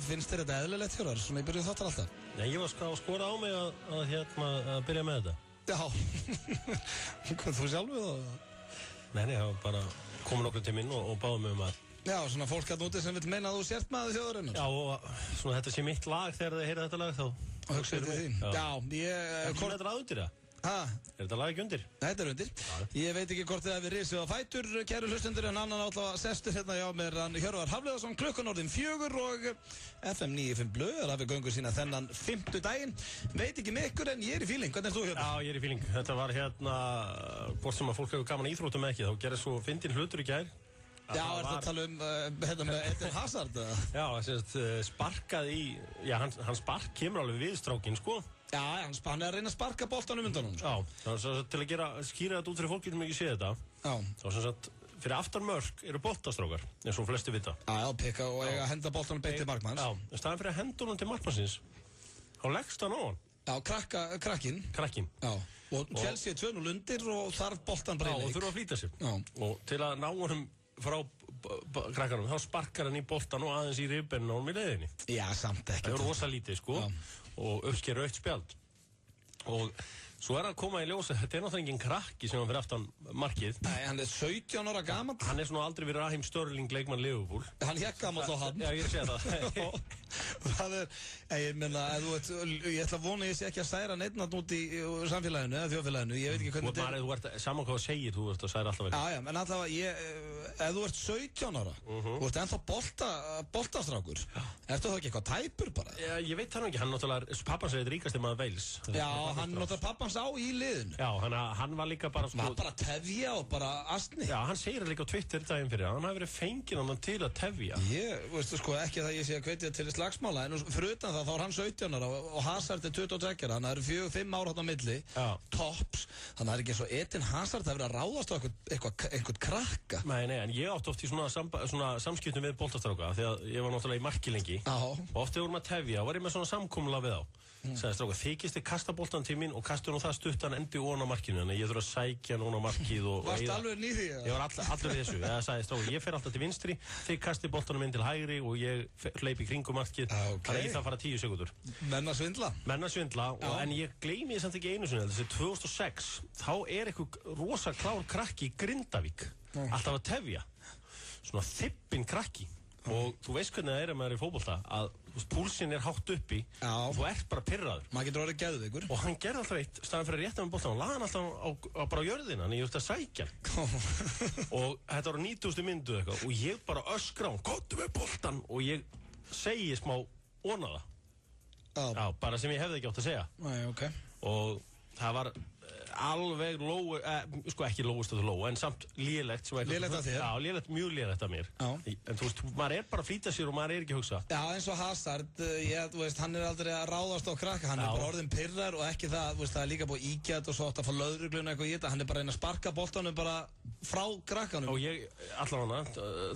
finnst þér þetta eðlilegt hjá þér, svona í byrjuð þáttar alltaf? Já, ég var að skora á mig að byrja með þetta. Já, hvað þú sjálfur þá? Nei, það var bara komin okkur til minn og báði mig að... Já, svona fólk að núti sem vil meina að þú sért maður þjóðarinnar. Já, og svona þetta sé mitt lag þegar þið heyra þetta lag þá... Og hugsaðu til þín. Já, Er þetta lag undir það? Er þetta lag ekki undir? Þetta undir. Ég veit ekki hvort þið hefur risið á fætur, kæru hlustendur, en annan alltaf sestur hérna hjá mér, hann Hjörvar Hafliðason, klukkan orðin 4 og FM 95 Blöð er hafið göngu sína þennan 5. daginn. Veit ekki með ykkur en ég er í fíling. Hvernig þú hérna? Já, ég er í fíling. Þetta var hvort sem að fólk hefur gaman íþróttum ekki, þá gerði svo fyndin hlutur í gær. Já, er það að tala þetta með Eden Hazard? Já, sparkaði í, hann kemur alveg við strákinn, sko. Já, hann er að reyna að sparka boltanum undan hún. Já, til að skýra þetta út fyrir fólki sem ekki sé þetta. Já. Þá fyrir aftan mörk eru boltastrákar, eins og flesti vita. Já, pikka og eiga að henda boltanum beint til markmanns. Já, í staðan fyrir að henda honum til markmannsins, þá leggst hann á hann. Já, krakkinn. Já, og Chelsea 2-0 undir og þarf boltan bara í leik. Já, og þurfa að flýta sig. Já. Og til að ná honum frá krakkanum, þá sparkar hann í boltan og aðeins í ribbenn og í leiðinni. Já, samt ekki. Það er rosa lítið, sko. Já. Og uppsker rautt spjald. Og svo er hann að koma í ljósa, þetta er náttúrulega engin krakki sem hann fyrir aftan markið. Nei, hann er 17 ára gamall. Hann er svona aldrei verið Raheem Sterling leikmann Liverpool. Hann hékk gamall á hann. Já, ég sé það. Það ég meina, ég ætla að vona ég sé ekki að særa neitt út í samfélaginu eða þjóðfélaginu, ég veit ekki hvernig þetta er. Þú ert saman hvað þú segir, þú ert að særa alltaf ekki. Já, en allavega, ef þú ert 17 ára, þú ert ennþá boltastrákur, ertu þá ekki eitthvað tæpur bara? Já, ég veit það ekki, hann náttúrulega, pappan segir ríkasti maður Wales. Já, hann náttúrulega pappans á í liðinu. Já, hann var líka bara... Var bara að tefja og bara astni. Já, hann segir líka á Twitter daginn fyrir, hann hafi verið fenginn hann til að tefja. Veistu sko, ekki það ég sé að hvetja til slagsmála, en fyrir utan það, þá er hann 17 ára og Hazard er 22 ára, hann er 4-5 ára á milli, tops, þannig að það er ekki eins og Eden Hazard að vera að ráðast á einhvern krakka. Nei, en ég átti oft í svona samskiptum við boltastráka, því að ég var náttúrulega í marki lengi, og oft þegar vorum að tefja, var ég með svona samkomula við á. Sæði stráka, þykist þið kasta boltan til mín og kastu nú það stuttan endi ofan á markinu, þannig að ég þurfa að sækja núna á markið og... Varst alveg nýð því? Ég var allur í þessu, það sagði stráka, ég fer alltaf til vinstri, þið kasti boltanum inn til hægri og ég hleypi kringum markið, þannig að ég það fara 10 sekundur. Menn að svindla, en ég gleymi þess að ekki einu sinni, þessi 2006, þá er eitthvað rosa klár krakki í Grindavík, alltaf að tefja, svona þippinn krakki. Og þú veist hvernig það er ef maður er í fótbolta að púlsinn er hátt uppi og þú ert bara pirraður. Maður getur orðið geðveikur. Og hann gerði alltaf eitt, staðan fyrir að rétta með boltan og laði hann alltaf bara á jörðina, en ég þurfti að sækja og þetta var 90. myndu eitthvað og ég bara öskra á hann, komdu með boltan og ég segi smá ónaða. Já, bara sem ég hefði ekki átt að segja. Nei, ok. Og það var alveg sko ekki lógust að þú lógu, en samt lélegt. Lélegt af þér? Já, mjög lélegt af mér. Já. En þú veist, maður er bara að flýta sér og maður er ekki að hugsa. Já, eins og Hazard, þú veist, hann er aldrei að ráðast á krakka, hann er bara orðin pirrar og ekki það, þú veist, það er líka búið ígjætt og svo átt að fá lögregluna eitthvað í þetta, hann er bara að reyna að sparka boltanum bara frá krakkanum. Og ég, allavega,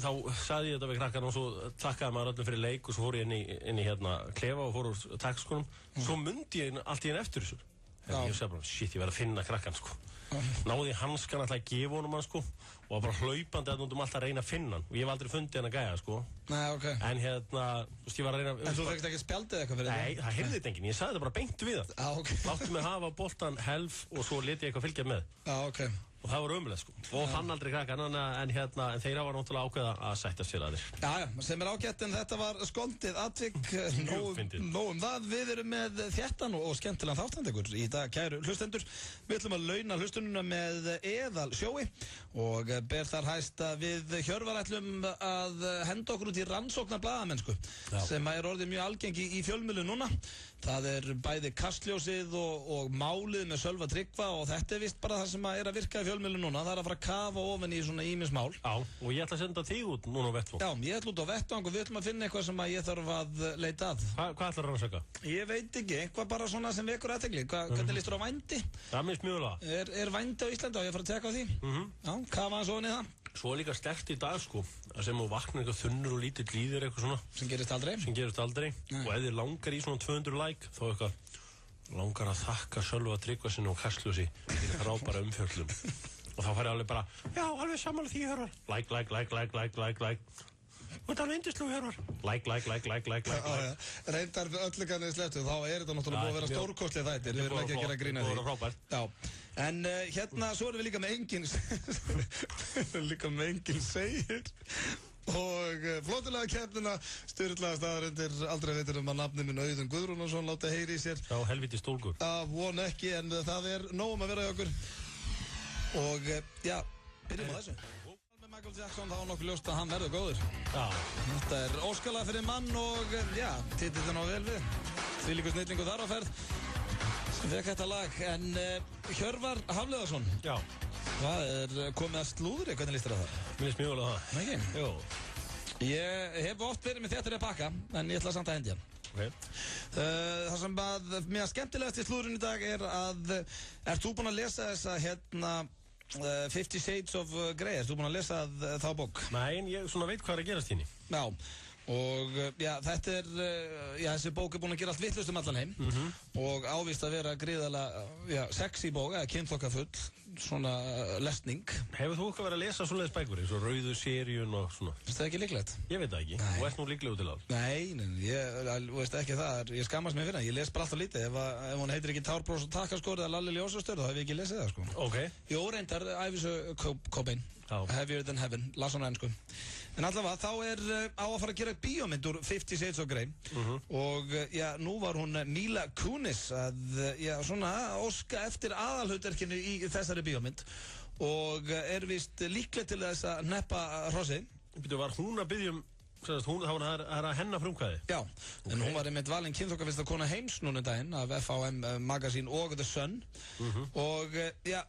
þá sagði ég þetta við krakkan og svo takkaði maður öllum fyrir leik og svo fór ég inn í hérna klefa og fór úr takskonum. Svo mundi ég allt í henni eftir þessu. Ég sagði bara, shit, ég verði að finna krakkan, sko. Náði hanskan alltaf að gefa honum hann, sko, og var bara hlaupandi að alltaf að reyna að finna hann. Og ég hef aldrei fundið hann að gæja, sko. Nei, ok. En hérna, þú veist, ég var að reyna... En þú fegst ekki spjaldið eitthvað fyrir þetta? Nei, það heyrði þetta enginn, ég sagði þetta bara beint við hann. Ok. Láttu mig hafa boltan helf og svo leti ég eitthvað fylgja með. Ok. Og það var ömulegt, sko. Og fann aldrei krakkan, en þeir hafa náttúrulega ákveða að sætta sér að þér. Já, sem er ágætt, en þetta var skondið atvik, nóg það. Við erum með þéttan og skemmtilegan þáttandegur í dag, kæru hlustendur. Við ætlum að launa hlustununa með eðal sjói og ber þar hæst að við Hjörvar ætlum að henda okkur út í rannsóknar blaðamennsku sem er orðið mjög algengi í fjölmiðlum núna. Það er bæði kastljósið og málið með Sölva Tryggva og þetta er vist bara það sem er að virka í fjölmiðlum núna. Það er að fara að kafa ofan í svona ýmis mál. Já, og ég ætla að senda þig út núna á vettvang. Já, ég ætla út á vettvang og við ætlum að finna eitthvað sem ég þarf að leita að. Hvað ætlar að rannsaka? Ég veit ekki, eitthvað bara svona sem vekur athygli. Hvernig líst þú á vændi? Það minnst mjög vel. Er vændi á Íslandi og ég fara að teka á því? Já, kafa hans ofan í það. Svo er líka sterkt í dag, sko, að sem þú vaknar eitthvað þunnur og lítill líðir eitthvað svona. Sem gerist aldrei. Og ef þið langar í svona 200 like, þá eitthvað langar að þakka Sölva Tryggva sinni og Kastljósi fyrir frábæra umfjöllum. Og þá fær ég alveg bara, já, alveg sammála því, Hjörvar. Like. Þetta er vindislu Hjörvar. Like. Reyndar öllu kannið slettu, þá þetta náttúrulega búið að vera stórkostlið þættir. Við erum ekki að gera grín að því. Það voru frábært. Já, en hérna svo erum við líka með engin segir. Og flottulega keppnina, styrlaða staðarindir, aldrei veitur að nafni minn Auðun Guðrúnarsson láta heyri í sér. Já, helviti stólgur. Von ekki, en það nóg að vera í okkur. Og já, byrjum á þessu. Michael Jackson, þá nokkuð ljóst að hann verður góður. Já. Þetta óskalag fyrir mann og já, titillin á vel við. Því líka snillingu þar á ferð sem fekk þetta lag. En Hjörvar Hafliðarsson. Já. Hvað komið að slúðri? Hvernig líst þér á það? Mér líst mjög vel á það. Ekki? Jú. Ég hef oft verið með þéttir að pakka, en ég ætla samt að hendi hann. Ok. Það sem mér skemmtilegast í slúðurinn í dag að ert þú búinn að lesa þessa 50 Shades of Grey, ertu búinn að lesa þá bók? Nei, en ég svona veit hvað að gerast hérna. Já, og já, þetta þessi bók búinn að gera allt vitlaust allan heim og ávist að vera gríðarlega sexy bók, eða kynþokkafull, svona lesning. Hefur þú eitthvað verið að lesa svoleiðis bækur, eins og Rauðu seríun og svona? Finnst það ekki líklegt? Ég veit það ekki, þú ert nú líklegur til það. Nei, ég veist ekki það, ég skammast mig fyrir það, ég les bara alltaf lítið, ef hún heitir ekki Tárbrós og Takkaskór eða Lalli Ljósastöð, þá hef ég ekki lesið það, sko. Ok. Jó, reyndar, Ævisögu Cobain, Heavier Than Heaven, las hún enn, sko. En allavega, þá á að fara að gera bíómynd úr 50 Shades of Grey og já, nú var hún Mila Kunis að, já, svona óska eftir aðalhlutverkinu í þessari bíómynd og víst líkleg til þess að neppa hrossi. Var hún að biðja það var að hennar frumkvæði? Já, en hún var einmitt valin kynþokkafyrsta kona heims núna daginn af FHM Magazine og The Sun og já,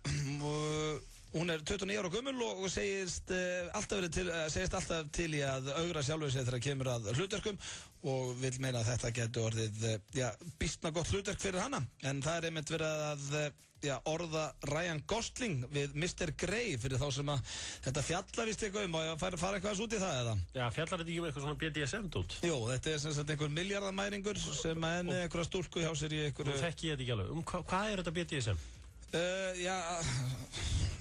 hún 29 ára gömul og segist alltaf til í að augra sjálfur sig þegar kemur að hlutverkum og vil meina að þetta getur orðið býstna gott hlutverk fyrir hana en það einmitt verið að orða Ryan Gosling við Mr. Grey fyrir þá sem að þetta fjallar vist eitthvað og fara eitthvað út í það eða? Já, fjallar þetta ekki eitthvað svona BDSM-dót? Jú, þetta sem sagt einhver miljardamæringur sem að henni einhverja stúlku hjá sér í einhverju... Nú þekki ég þetta ekki alveg. Hvað þetta BDSM? Já,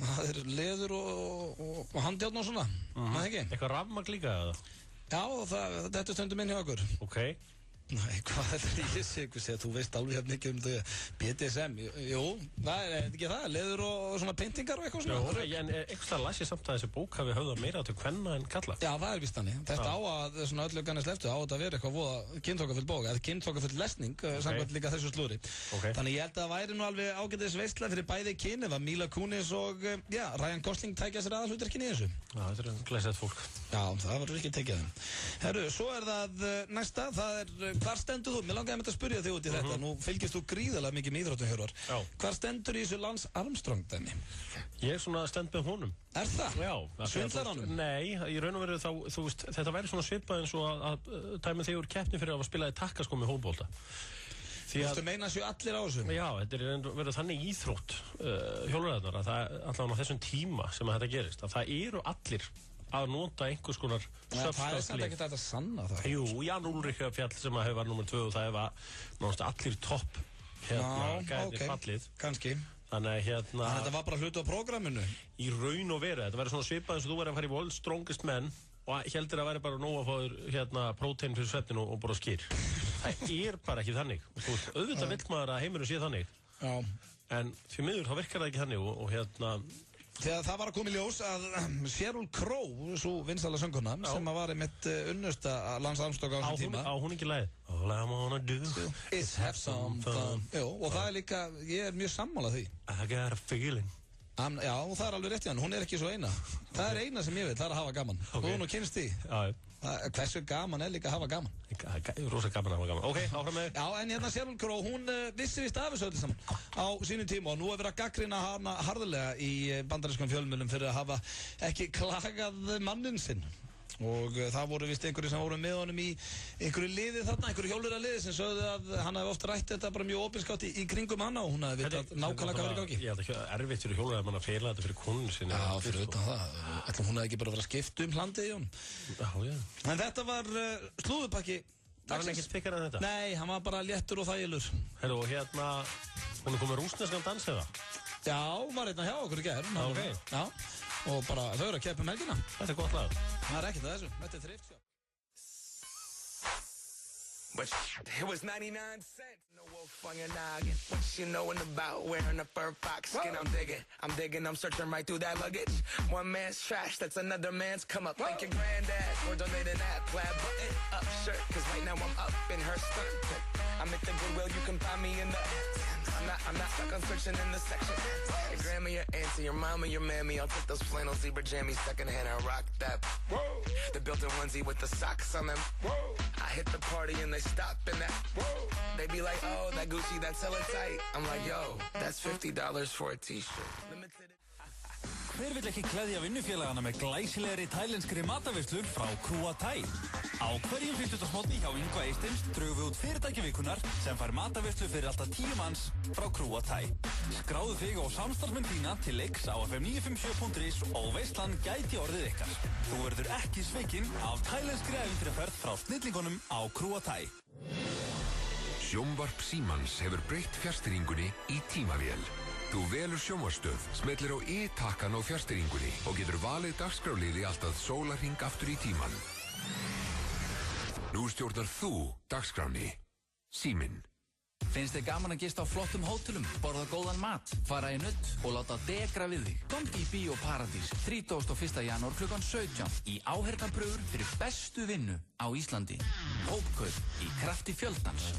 það leður og handjárn og svona, maður ekki? Eitthvað rafmagn líka eða? Já, þetta stundum inn hjá okkur. Ok. Nei, hvað ég sé ykkur segja, þú veist alveg hérna mikið þetta BDSM, jú, það ekki það, leður og svona pyntingar og eitthvað svona. Já, en eitthvað las ég samt að þessi bók hafi höfðað meira til kvenna en kalla. Já, það víst þannig. Þetta á að, svona öllu gannis leftu, á þetta að vera eitthvað voða kynþokkafull bók, eða kynþokkafull lesning, samkvæmt líka þessu slúðri. Þannig ég held að það væri nú alveg ágætis veisla fyrir bæði kyn, ef að Mila Kunis og Ryan Gosling tækja sér aðalhlutverkin í þessu. Já, þetta glæsilegt fólk. Já, það verður ekki tekið þeim. Herru, svo það næsta, það hvar stendur þú? Mér langaði að spyrja þig út í þetta. Nú fylgist þú gríðarlega mikið með íþróttum, Hjörvar. Hvar stendur í þessu Lance Armstrong dæmi? Ég svona stend með honum. Er það? Já. Svindlar honum? Nei, í raun og veru þá, þú veist, þetta væri svona svipað eins og að tæma þig úr keppni fyrir að spila í takkaskó með hófbolta. Þú veist, meina séu allir á þessu? Já, þetta verið þannig íþrótt hjólreiðarnar að það allavega á þessum tíma sem þetta gerist, að það eru allir að nota einhvers konar substance. Það samt ekki þetta að sanna það. Jú, Jan Úlrik fjall sem að hefur var nummer 2 og það hefur allir topp gæðir fallið. Kannski. Þannig að þetta var bara hluti á prógraminu? Í raun og veru, þetta verður svona svipað eins og þú verður að fara í World's Strongest Men og heldur að væri bara nóg að fá prótein fyrir svefnin og bara skýr. Það bara ekki þannig. Auðvitað vill maður að heimurinn sé þannig. Já. En því miður þá virkar það ekki þannig og Þegar það var að koma í ljós að Sheryl Crow, svo vinsæla söngkona, sem var einmitt unnusta Lance Armstrong á þessum tíma. Á hún ekki lagið? All I wanna do is have some fun. Jú, og það líka, ég mjög sammála því. I got a feeling. Já, og það alveg rétt í hann, hún ekki svo eina. Það eina sem ég veit, það að hafa gaman. Og hún kynst því. Já, hversu gaman líka að hafa gaman. Rosa gaman að hafa gaman. Ok, áfram með. Já, en hérna Sheryl Crow, hún vissi vist af þessu öllu saman á sínum tíma og nú verið að gagnrýna hana harðlega í bandarískum fjölmiðlum fyrir að hafa ekki klagað manninn sinn. Og það voru vist einhverju sem voru með honum í einhverju liði þarna, einhverju hjólurra liði sem sögðu að hann hefði oft rætt þetta bara mjög opinskátt í kringum hana og hún hefði vitað nákvæmlega hvað verið í gangi. Ég held ekki að erfitt fyrir hjólurra að mann að fela þetta fyrir konun sinni. Já, fyrir utan það. Ætlum hún hefði ekki bara verið að skipta hlandið í honum. Já. En þetta var slúðupakki. Var hann ekkert þykkar en þetta? Nei, hann var bara léttur og þægilegur. Herru, og hún komið rússneskan dans eða? Já, var hérna hjá okkur í gær. Ok. Já. Og bara þau eru að keppa helgina. Þetta gott lag. Það ekkert að þessu, þetta þrift. But it was 99 cents. No wolf on your noggin. What you knowin' about wearing a fur fox skin? I'm digging, I'm searching right through that luggage. One man's trash, that's another man's come up. Thank your granddad for donating that plaid button up shirt. Cause right now I'm up in her skirt. I'm at the Goodwill, you can find me in the... I'm not stuck on searching in the section. Your grandma, your auntie, your mama, your mammy. I'll take those flannel zebra jammies secondhand and rock that. Whoa. The built-in onesie with the socks on them. Whoa. I hit the party and they stop in that. Whoa. They be like, oh, that Gucci, that's hella tight. I'm like, yo, that's $50 for a t-shirt. Limited. Hver vill ekki klæðja vinnufélagana með glæsilegri thailenskri mataveislu frá Krúa Thai? Á hverjum 50. hjá Ingva Eystins drögum við út fyrirtæki vikunnar sem fær mataveislu fyrir alltaf 10 manns frá Krúa Thai. Skráðu þig og samstarfsmenn þína til leiks á fm957.is og veislan gæti orðið ykkar. Þú verður ekki svikinn af thailenskri ævintýraferð frá snillingunum á Krúa Thai. Sjónvarp Símans hefur breytt fjarstýringunni í tímavél. Þú velur sjónvarpsstöð, smellir á i-takkan á fjarstýringunni og getur valið dagskrárliði alltaf sólarhring aftur í tíman. Nú stjórnar þú dagskránni. Síminn. Finnst þið gaman að gista á flottum hótelum, borða góðan mat, fara í nudd og láta degra við þig? Komdu í Bíó Paradís 31. janúar klukkan 17 í áheyrnarpröfur fyrir bestu vinnu á Íslandi. Hópkaup í krafti fjöldans.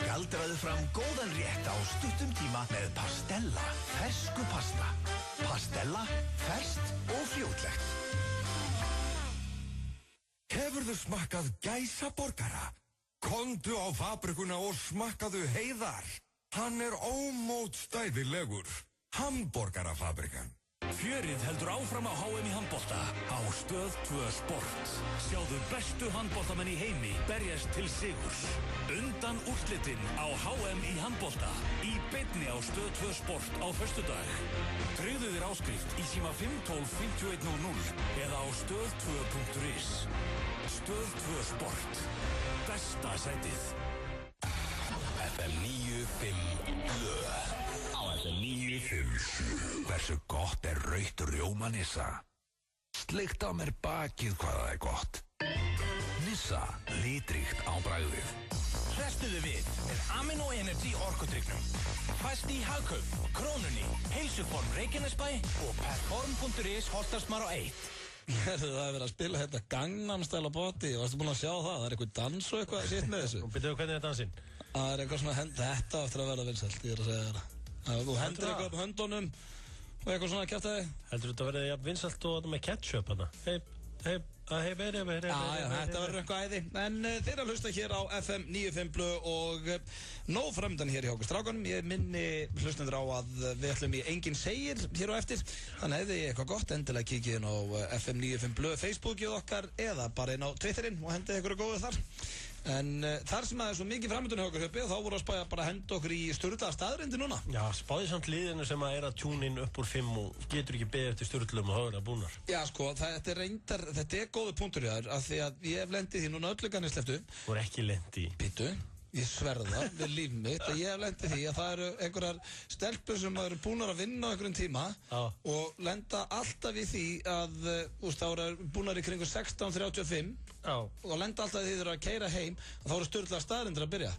Galdraðu fram góðan rétt á stuttum tíma með Pastella, fersku pasta. Pastella, ferskt og fljótlegt. Hefurðu smakkað gæsaborgara? Komdu á fabrikuna og smakkaðu Heiðar. Hann er ómótstæðilegur. Hamborgarafabrikan. Fjörið heldur áfram á HM í handbolta á Stöð 2 Sport. Sjáðu bestu handboltamenn í heimi berjast til sigurs. Undan úrslitin á HM í handbolta í beinni á Stöð 2 Sport á föstudag. Tryggðu þér áskrift í síma 512-5100 eða á stöð2.is. Stöð 2 Sport. Besta sætið. FM 95 blöð. Á FM 95. Hversu gott er rautt rjóma Nissa? Sleikt á mér bakið hvað það er gott. Nissa, litríkt á bragðið. Hrestuðu við með Amino Energy orkudrykknum. Fæst í Hagkaup, Krónunni, Heilsuform Reykjanesbæ og Perform.is Holtarsmar á 1. Það er verið að spila hérna Gangnam Style á boti. Varstu búin að sjá það? Það er eitthvað dans og eitthvað sitt með þessu. Og byrjuðu hvernig er dansinn? Það er eitthvað svona þetta eftir að verða vinsælt, ég er að segja þér. Þú hendur eitthvað upp höndunum og eitthvað svona kjaftaði. Heldur þetta að verða jafn vinsælt og með ketchup hana? Þetta verður eitthvað æði. En þeir að hlusta hér á FM 95 blöð og nóg framöndan hér í okkur strákanum. Ég minni hlustendur á að við ætlum í Enginn segir hér á eftir. Þannig ef þið eitthvað gott, endilega kikið inn á FM 95 blöð Facebookið okkar eða bara inn á Twitterinn og hendið ykkur að góðu þar. En þar sem það er svo mikið framöndun hjá okkur höfði, þá voru að spæja bara að henda okkur í sturlaða staðreyndir núna. Já, spáði samt liðinu sem að er að tune inn upp úr 5 og getur ekki beðið eftir sturlum og höfður að búnar. Já, sko, þetta er góður punktur hjá þér, af því að ég hef lendið því núna ölluganir slepptu. Þú er ekki lendið í. Bittu, ég sverða við líf mitt að ég hef lendið því að það eru einhverjar stelpur sem eru búnar að vinna á einhverjum tíma og lenda alltaf í því að þá eru búnar í kringu 16:35 og lenda alltaf í því þegar að keyra heim og þá eru sturlaðar staðreyndir að byrja.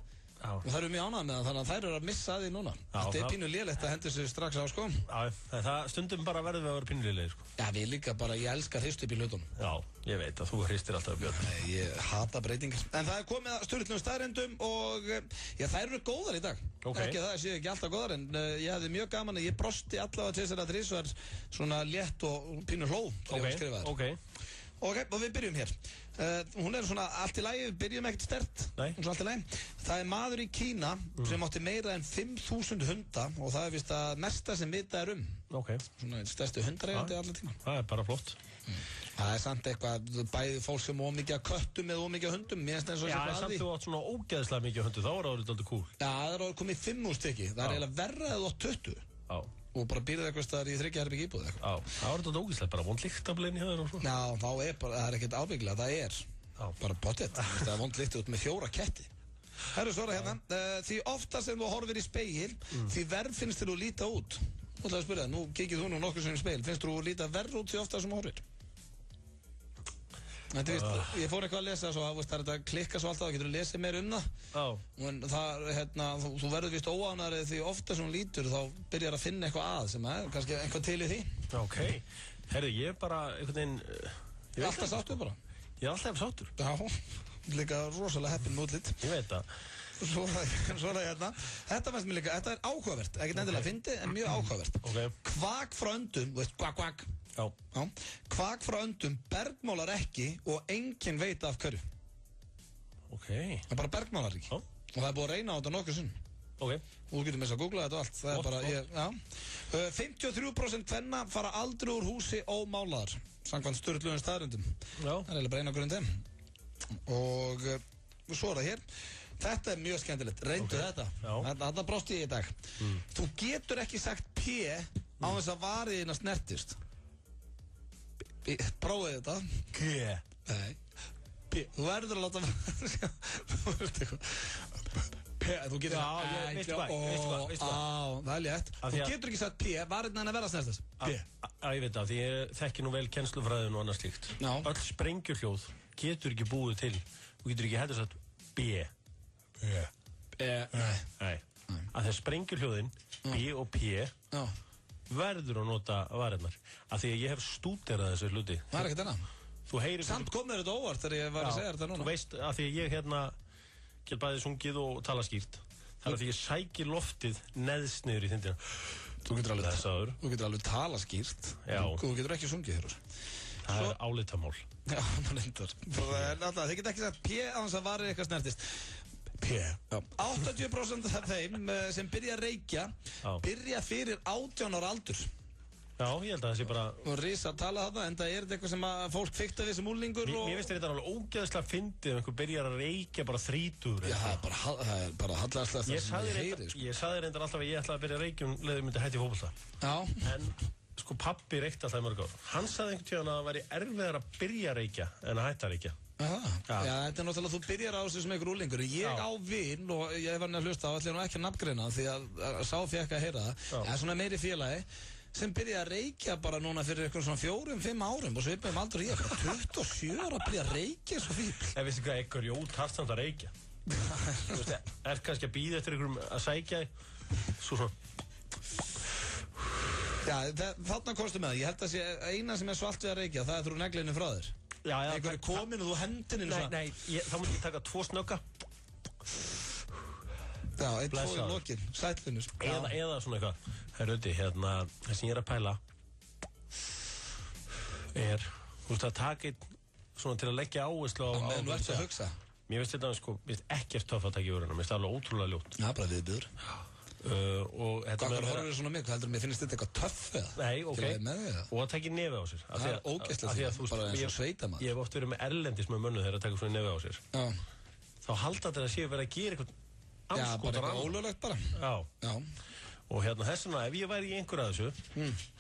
Og það eru mjög ánægðar með það, þannig að þær eru að missa því núna. Þetta er pínu lélegt að hendur sér strax á, sko. Já, það stundum bara verður við að vera pínu lélegir, sko. Já, við líka bara, ég elska hrist upp í hlutunum. Já, ég veit að þú hristir alltaf upp í öllum. Nei, ég hata breytingar. En það er komið að sturlum staðreyndum og já, þær eru góðar í dag. Ekki það séu ekki alltaf góðar, en ég hefði mjög gaman að ég brosti allavega til þessar að þrisvar svona létt og pínu hló þegar ég skrifaði þær. Ok, og við byrjum hér. Hún er svona allt í lagi, við byrjum ekkert sterkt. Hún er svona allt í lagi. Það er maður í Kína sem átti meira en 5.000 hunda og það er vist að mesta sem vitað er um. Svona stærstu hundareigandi allar tíma. Það er bara flott. Það er samt eitthvað, bæði fólk sem ómikið að köttum eða ómikið að hundum. Já, en samt þú átt svona ógeðslega mikið hundum, þá er það orðið cool. Já, það er orðið komið 5 stykki. Það er eiginlega verra að þú átt 20. Já. Og bara býrði eitthvað staðar í 3 herbergi íbúð eitthvað. Já, það var þetta ógæslega, bara vond lykt af blinni höður og svo. Já, þá er bara, það er ekkert ábyggilega, það er bara pottet. Það er vond lykt út með 4 ketti. Herru, svara hérna, því ofta sem þú horfir í speil, því verð finnst þér þú líta út. Þú ætlaði að spyrja það, nú kikið þú nú nokkur sem í speil, finnst þú líta verð út því ofta sem horfir? Þetta ég fór eitthvað að lesa svo, það er þetta að klikka svo alltaf, þá getur þú lesið meir það. En það, þú verður víst óánægður því ofta sem hún lítur, þá byrjar að finna eitthvað sem kannski eitthvað til í því. Ok, herru, ég bara, einhvern veginn... Ég alltaf sáttur bara. Ég alltaf sáttur. Já, líka rosalega heppinn með útlit. Ég veit það. Svona hérna. Þetta fannst mér líka, þetta áhugavert, ekkert endilega fyndið, en mjög áhugavert. Kvak frá öndum, þú veist, kvak. Já. Kvak frá öndum bergmálar ekki og enginn veit af hverju. Ok. Það er bara bergmálar ekki. Og það er búið að reyna á þetta nokkuð sinn. Ok. Og þú getur með þess að googla þetta og allt. Það er bara, 53% kvenna fara aldrei úr húsi ómálaðar, samkvæmt sturlugum staðreyndum. Já. Það er eiginlega bara eina grundi. Og svo er það hér. Þetta er mjög skemmtilegt. Reyndu þetta. Þetta brást ég í dag. Þú getur ekki sagt P á þess að variðina snertist. Prófið þetta. Nei. Þú verður að láta þú getur veistu hvað það er létt. Þú getur ekki sagt P, varirnar að vera að snertast. Ég veit það, því ég þekki nú vel kennslufræðin og annað slíkt. Öll sprengjuhljóð getur ekki búið til. Þú getur ekki hægt að sagt B. Nei. Að þegar sprengjuhljóðin B og P verður að nota varirnar. Af því að ég hef stúderað þessu hluti. Það er ekkert annað. Samt kom mér þetta óvart þegar ég var að segja þetta núna. Þú veist, af því að ég get bæði sungið og tala skýrt. Það er að því ég sæki loftið neðst niður í þindina. Þú getur alveg tala skýrt. Já. Þú getur ekki sungið þér. Það er álitamál. Já, maður reyndar. Þið getur ekki sagt P á þess að varir eitthvað snertist. P. 80% af þeim sem byrja að reykja byrja fyrir 18 ára aldur. Já, ég held að það sé bara... Og risa að tala þarna, en það er þetta eitthvað sem að fólk fikta við sem úlingur og... Mér finnst þetta alveg ógeðslega fyndið ef einhver byrjar að reykja bara 30. Já, það er bara hallæðslega það sem ég heyri. Ég sagði reyndar alltaf að ég ætlaði að byrja að reykja leiðum myndi hætti fótbolta. Já. En sko pabbi reykti alltaf í mörg ár. Hann sagði einhvern tíðan að það væri erfiðar að byrja að reykja en að hætta að reykja. Já, þetta er náttúrulega, þú byrjar á þessu sem einhver úlingur. Ég á vin og ég var að hlusta á allir nú ekki að nafngreina því að sá fékk að heyra það. En svona meiri félagi sem byrjaði að reykja bara núna fyrir eitthvað svona 4-5 árum og svipaðum aldur ég bara 27 ára að byrja að reykja svo fíl. En veistu hvað, einhver jótart samt að reykja. Þú veist, er kannski að bíða eftir einhverjum að sækja svo svona. Já, þarna kostu með það. Ég held að sé eina sem er svalt við að reykja, það er þú neglinu frá þér. Já. Einhver er komin og þú hendinni svona. Nei, þá mútti ég taka 2 snögga. Já, 1-2 í lokin, sætlinus. Eða svona eitthvað. Herruði, það sem ég er að pæla er, þú veist, að taka einn svona til að leggja áherslu á... Meðan þú ert að hugsa. Mér finnst þetta, sko, mér finnst ekkert töff að taka í vöruna, mér finnst það alveg ótrúlega ljótt. Já, bara viðbjör. Hvað horfður þér svona mikið? Heldur mér finnst þetta eitthvað töff eða? Nei, ok. Og að taka í nefið á sér. Það er ógeðslega því, bara eins og sveitamaður. Ég hef oft verið með erlendis með mönnu þegar að taka svona nefið á sér. Þá halda þetta að séu verið að gera eitthvað Já, bara eitthvað ólöglegt bara. Já. Og þess vegna, ef ég væri í einhverja þessu,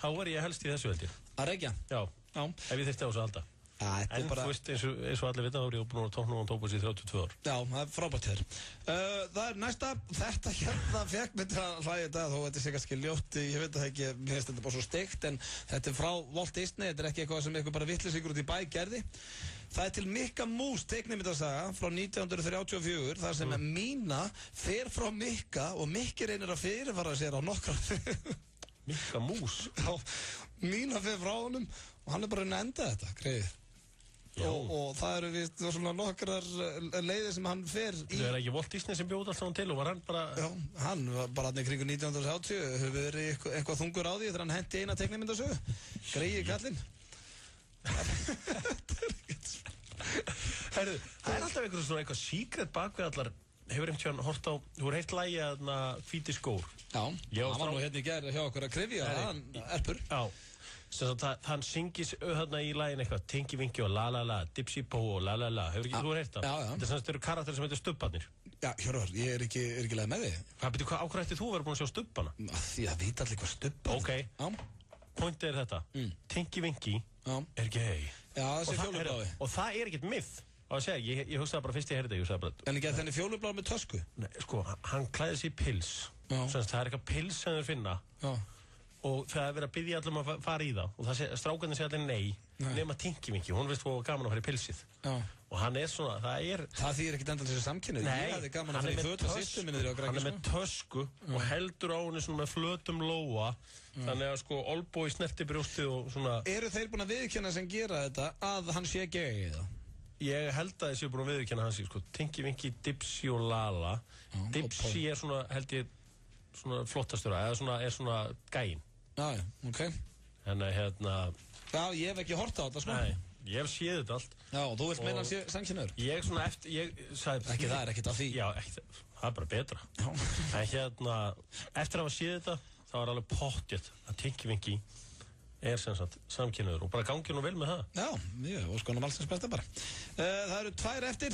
þá væri ég helst í þessu held ég. Að reykja? Já. Ef ég þyrfti á þessu að halda. En þú veist, eins og allir vita, þá er ég búin að tókna og tópa sér í 32 ár. Já, það er frábært hér. Það er næsta, þetta fekk mig til að hlæja þetta, þó þetta sé kannski ljótt, ég veit það ekki, mér finnst þetta bara svo steikt, en þetta er frá Walt Disney, þetta er ekki eitthvað sem eitthvað bara vitleysingur út í bæ gerði. Það er til Mikka Mús teiknimyndasaga frá 1934, þar sem Mína fer frá Mikka og Mikki reynir að fyrirfara sér á nokkrar. Mikka Mús? Já, Mína fer frá honum og hann er bara að enda þetta, greið. Og það eru vist svona nokkrar leiðir sem hann fer í. Það er ekki Walt Disney sem bjóð alltaf hann til og var hann bara... Já, hann var bara hann í kringu 1980, hefur verið eitthvað þungur á því þegar hann hendi eina teiknimyndasögu. Greiði kallinn. Herðu, það er alltaf einhverjum svona eitthvað secret bakvið allar. Hefur einhvern veginn hort á, þú er heilt lægi að hvíti skór. Já, hann var nú hérna í gær hjá okkur að krifja, hann erpur. Já, hann syngis þarna í lægin eitthvað, Tinky Winky og la la la, Dipsy Po og la la la. Hefur ekki þú heyrt það? Já. Þetta eru karakterir sem heitir Stubbarnir. Já, Hjörvar, ég er ekki leið með þig. Hvað ákveð ætti þú að vera búin að sjá Stubbana? Því að vita allir hvað Stubbar. Ok, pointið er þetta. Tinky Winky er gay. Já, þessi fjólubláði. Og það er ekkert myth á að segja, ég hugsaði bara fyrst ég heyrði þetta, En ekki að þenni fjólubláði með tösku? Nei, sko, hann klæði sig í pils. Það er eitthvað pils sem þeir finna. og það er verið að biðja allum að fara í það og strákarnir segja allir nei nema Tinky Winky, hún veist hvað gaman að fara í pilsið og hann er svona, það þýðir ekkert endan þessi samkynnið. Ég hafði gaman að fara í föt og systeminu þegar ég var krakki. Hann er með tösku og heldur á henni svona með flötum lóa þannig að sko olbói snerti brjóstið og svona. Eru þeir búin að viðurkenna sem gera þetta að hann sé gay eða? Ég held að þessi er búin að viðurkenna hans í sko Tinky Winky, Dipsy og Lala. Dipsy er svona, held ég, svona flottastur eða er svona gæinn. Já, ok. Þannig að Já, ég hef ekki hort á þetta, sko. Nei, ég hef séð þetta allt. Já, og þú vilt meina að sé samkynhneigður? Ég svona sagði... Ekki það, ekkert af því. Já, það er bara betra. Já. En eftir að hafa séð þetta, þá var alveg pottjött að Tinky Winky er sem sagt samkynhneigður og bara gangi nú vel með það. Já, og skoðum allsins besta bara. Það eru 2 eftir.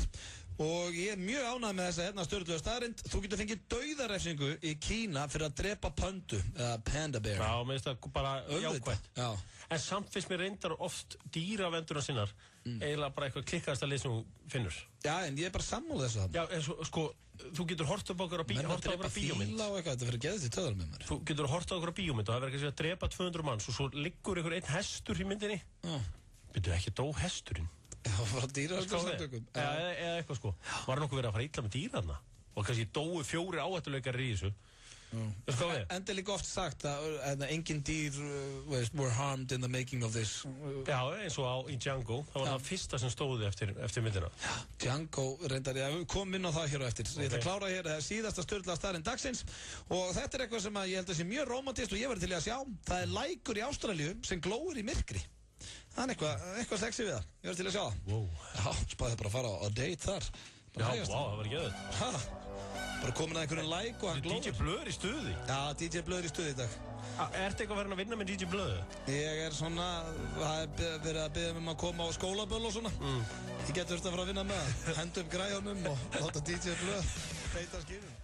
Og ég er mjög ánægð með þessa stjórnlega staðrind. Þú getur fengið dauðarefsingu í Kína fyrir að drepa pöndu, eða panda bear. Já, mér finnst það bara jákvætt. Já. En samt finnst mér reyndar oft dýravendurna sinnar eiginlega bara eitthvað klikkaðasta lið sem hún finnur. Já, en ég er bara sammála þessu það. Já, en sko, þú getur hort upp okkur á bíómynd. Menn að drepa fíla og eitthvað, þetta fyrir geðið til töðar með mér. Þú getur hort á okkur á bíómynd og það verður ekki að drepa 200 manns og svo liggur ykkur einn hestur í myndinni. Byrju, ekki dó hesturinn. Já, bara dýravendursamtökum. Eða eitthvað sko. Var nokkuð verið að fara illa með dýrarna og kannski dói 4 áhættuleikar í þessu. Enda líka oft sagt að engin dýr were harmed in the making of this. Já, eins og í Django. Það var það fyrsta sem stóði eftir myndina. Já, Django reyndar, ég kom inn á það hér og eftir. Ég ætla að klára hér síðasta stjórnlega staðrind dagsins og þetta er eitthvað sem ég held að sé mjög rómantist og ég var til að sjá. Það er lækur í Ástralíu sem glóir í myrkri. Það er eitthvað sexy við það. Ég var til að sjá það. Wow. Já, spáði bara að fara á date þar. Já, það var ekki öður. Bara komin að einhvern like og hann glóður. DJ Blöður í stuði? Já, DJ Blöður í stuði í dag. Ertu eitthvað farin að vinna með DJ Blöður? Ég er svona, það er verið að biðja mig að koma á skólaböll og svona. Ég getur þurft að fara að vinna með það. Henda upp græjunum og láta DJ Blöður beita skýrum.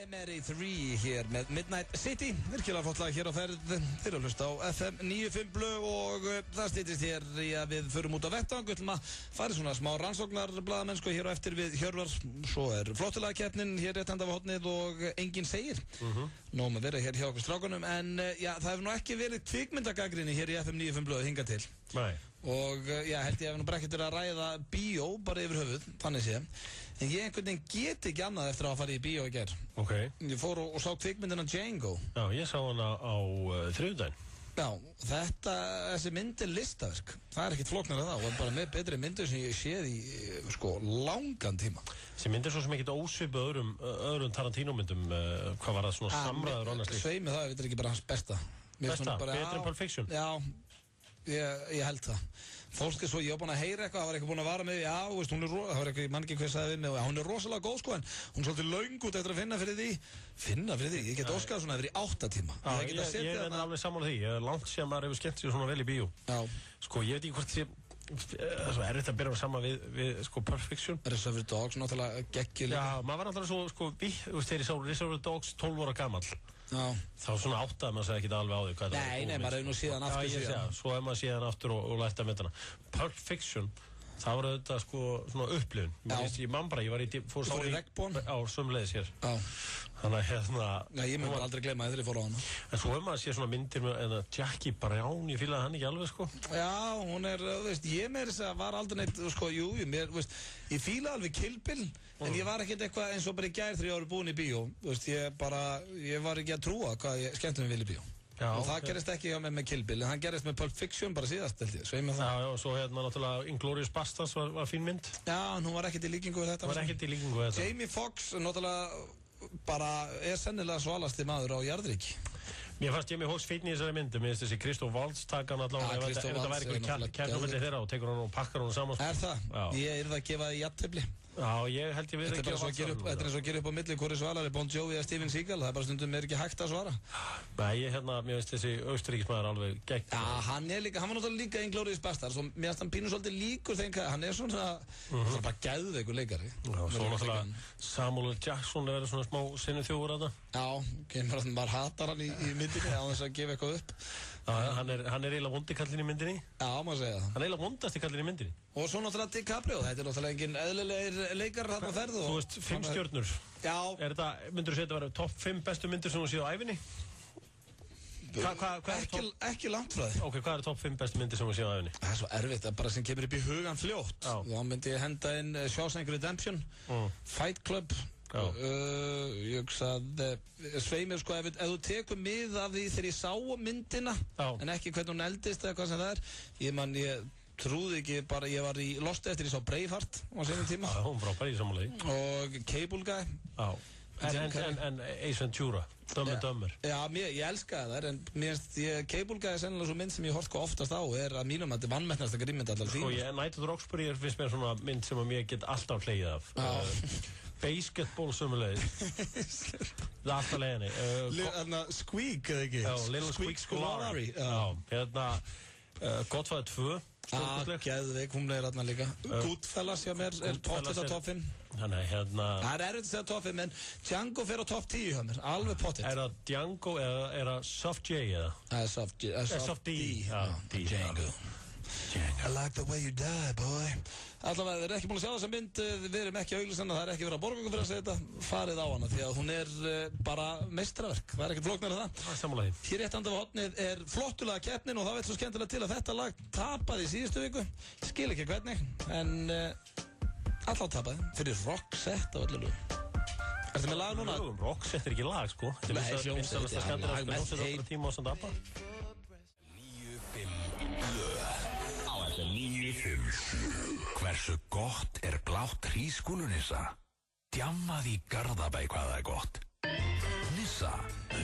Emery 3 hér með Midnight City, virkilega flott lag hér á ferð. Þeir eru að hlusta á FM 95 Blöð og það stýttist hér í að við förum út á vettvang. Við ætlum að fara svona smá rannsóknarblaðamennsku hér á eftir við Hjörvar. Svo er flottulega-keppnin hér rétt handa við hornið og enginn segir. Nóum að vera hér hjá okkur strákunum en já, það hefur nú ekki verið kvikmyndagagnrýni hér í FM 95 Blöð hingað til. Nei. Og já, held ég hef nú bara ekkert verið að ræða bíó bara yfir höfuð, þannig sé. En ég einhvern veginn get ekki annað eftir að fara í bíó í gær. Ok. Ég fór og sá kvikmyndina Django. Já, ég sá hana á þriðjudaginn. Já, þessi mynd er listaverk. Það er ekkert flóknar að það og bara með betri myndir sem ég séð í sko langan tíma. Þessi mynd er svo sem ekkert ósvipuð öðrum Tarantino-myndum, hvað var það svona samræður og annars líkt? Svei mig það, þetta er ekki bara hans besta. Besta? Betri en Pulp Fiction? Já, ég held það. Fólk er svo, ég var búin að heyra eitthvað, það var eitthvað búin að vara með, já, veist, það var eitthvað, ég man ekki hver sagði við mig, hún er rosalega góð sko, en hún er svolítið löng út eftir að finna fyrir því, ég get óskað svona eftir í 8 tíma. Ég er alveg sammála því, ég er langt síðan maður hefur skemmt sér svona vel í bíó. Já. Sko, ég veit ekki hvort það er erfitt að byrja saman við sko Pulp Fiction. Reservoir Dogs, náttúrulega geggjulega. Já, maður var náttúrulega svo, sko, þegar ég sá Reservoir Dogs 12 ára gamall. Já. Þá svona áttaði maður sig ekki alveg á því hvað það var. Nei, maður hefur nú síðan aftur síðan. Svo hefur maður síðan aftur og lært að myndana. Pulp Fiction, það var þetta sko svona upplifun. Ég man bara, ég var í Regnbón á sömuleiðis hér. Já. Þannig að Nei, ég mun bara aldrei gleyma þegar ég fór á hana. En svo hefur maður séð svona myndir með Jackie Brown, ég fílaði hann ekki alveg sko. Já, hún er, veist, ég með þess að var aldrei neitt, sko, ég fílaði alveg Kill Bill, en ég var ekkert eitthvað eins og bara í gær þegar ég var búinn í bíó, veist, ég var ekki að trúa hvað ég skemmti mig vel í bíó. Já, og það gerist ekki hjá mig með Kill Bill, en það gerist með Pulp Fiction bara síðast, held ég, sveið með það. Já, og svo hérna náttúrulega Inglourious Basterds var fín mynd. Já, en hún var ekkert í líkingu við þetta. Jamie Foxx, náttúrulega, bara er sennilega svalasti maður á jarðríki. Mér fannst Jamie Foxx fínn í þessari myndu, mér finnst þessi Christoph Waltz taka hann allavega, ef þetta væri einhver kærnumilli þeirra og tekur hann og pakkar hann saman. Er það? Ég yrði að gefa það í jafntefli. Já, ég held ég verið ekki að svara. Þetta er eins og að gera upp á milli hvori svarar, Bon Jovi eða Steven Seagal, það er bara stundum ekki hægt að svara. Nei, mér finnst þessi Austurríkismaður alveg gegn. Já, hann var náttúrulega líka Inglourious Basterds og mér finnst hann pínu svolítið líkur þegar hann er svona, það er bara geðveikur leikari. Já, svo náttúrulega Samuel L. Jackson er verið svona smá sinnuþjófur að það. Já, maður hatar hann í myndinni á þess að gefa eitthvað upp. Hann er eiginlega vondi kallinn í myndinni. Já, maður segja það. Hann er eiginlega vondasti kallinn í myndinni. Og svo náttúrulega DiCaprio, þetta er náttúrulega engin eðlilegir leikar þarna á ferð. Þú veist, 5 stjörnur. Já. Myndur þú segja þetta vera topp 5 bestu myndir sem þú séð á ævinni? Ekki langt frá þér. Ok, hvað topp 5 bestu myndir sem þú séð á ævinni? Það er svo erfitt, það bara sem kemur upp í hugan fljótt. Þá myndi ég henda inn Shawshank Redemption, Fight Club. Ég hugsa að sveimir sko ef þú tekur mið af því þegar ég sá myndina en ekki hvernig hún eldist eða hvað sem það er ég trúði ekki bara ég var í Lost eftir ég sá Braveheart á sínum tíma hún frábær í sammálaði og Cable Guy en Ace Ventura Dumb and Dumber já ég elskaði það en mér finnst Cable Guy er sennilega svo mynd sem ég hort sko oftast á er að mínum að þetta er vannmettnasta grímmynd allar tíma Night at the Roxbury finnst mér svona mynd sem ég get alltaf hlegið af basketball sömulegið það er alltaf leiðinni Squeak eða ekki? Little Squeak Scolari Godfather 2 geðveik, hún er þarna líka Goodfellas hjá mér er pottet á topp 5 það er erfitt að segja topp 5 en Django fer á topp 10 hjá mér alveg pottet er það Django eða er það Soft J eða? Soft D Django I like the way you die boy allavega þeir eru ekki búin að sjá þessa mynd við erum ekki að auglýsa hana, það er ekki verið að borga okkur fyrir að segja þetta farið á hana því að hún er bara meistaraverk, það er ekkert flóknara það hér rétt handað á hotnið er flottulega keppnin og það veit svo skemmtilega til að þetta lag tapaði í síðustu viku skil ekki hvernig en alltaf tapaði fyrir Roxette af öllu lögum Ertu með lag núna? Roxette er ekki lag sko Nei, hljómsveit, lag með þeim 957 Hversu gott er glátt hrísgrjónunissa? Djammað í Garðabæ hvað það er gott Nissa,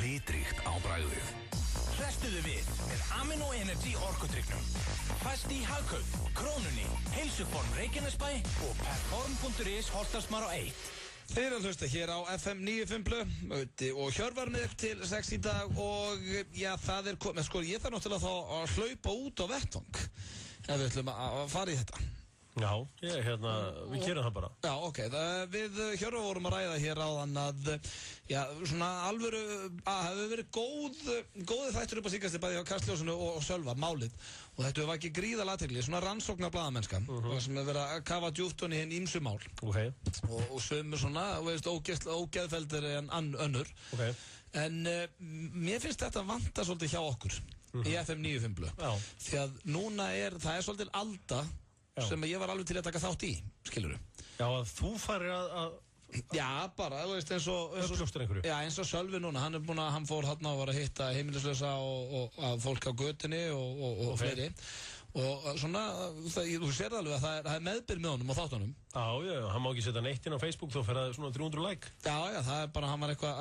litríkt á bragðið Hrestuðu við með Amino Energy orkudrykknum Fæst í Hagkaup, Krónunni, Heilsuform Reykjanesbæ og Perform.is Holtarsmar á 1 Þeir eru að hlusta hér á FM 95 og Hjörvar með til 6 í dag og já það er komið sko ég þarf náttúrulega þá að hlaupa út á vettvang ef við ætlum að fara í þetta Já, við gerum það bara Já, ok, við Hjörvar vorum að ræða hér áðan að já, svona alvöru að hefur verið góði þættur upp á síkasti bæði á Kastljósinu og Sölva, málið og þetta var ekki gríðalega athygli, svona rannsóknar blaðamennska sem hefur verið að kafa djúpt í hinn ýmsu mál og sömur svona, veist, ógeðfeldir en önnur en mér finnst þetta vanta svolítið hjá okkur í FM 95 því að núna það er svolítið alda sem ég var alveg til að taka þátt í, skilurðu Já, að þú farir að Já, bara, þú veist, eins og Sölvi núna, hann fór hann og var að hitta heimilislausa og fólk á götunni og fleiri og svona, þú sér alveg að það er meðbyrð með honum á þáttunum Já, hann má ekki setja neitt inn á Facebook þá fer það svona 300 like Já, það er bara, hann var eitthvað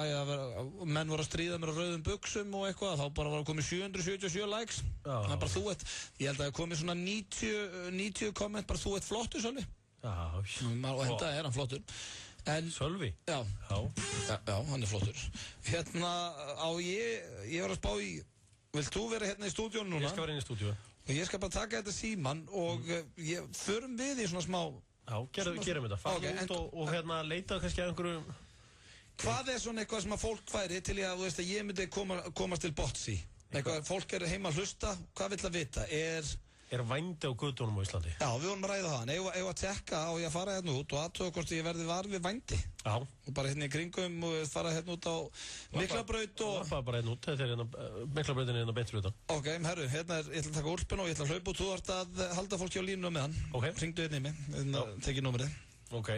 menn voru að stríða mér á rauðum buxum og eitthvað þá bara var að komið 777 likes það er bara þú ég held að það komið svona 90 komment bara þú flottur, Sölvi og þetta er hann flottur Sölvi? Já, hann er flottur ég var að spá í vilt þú vera hérna í stúdíónu núna? Ég skal vera inn í stúdíu og ég skal bara taka þetta síman og förum við í svona smá Já, gerum þetta fara út og leita kannski að einhverju Hvað er svona eitthvað sem að fólk færi til að, þú veist, að ég myndi komast til botts í eitthvað, fólk er heima að hlusta hvað vill að vita, Er vændi á gödunum á Íslandi? Já, við vorum að ræða það, eigum að tekka á ég að fara hérna út og aðtöða hvort ég verði var við vændi Já og bara hérna í kringum og fara hérna út á Miklabraut og bara hérna út, þetta er Miklabrautin hérna beint fyrir utan Ok, herru, hérna ég ætla að taka úlpun og ég ætla að hlaupa út þú ert að halda fólki á línuna með hann Hringdu hérna í mig, tekið númerið Ok,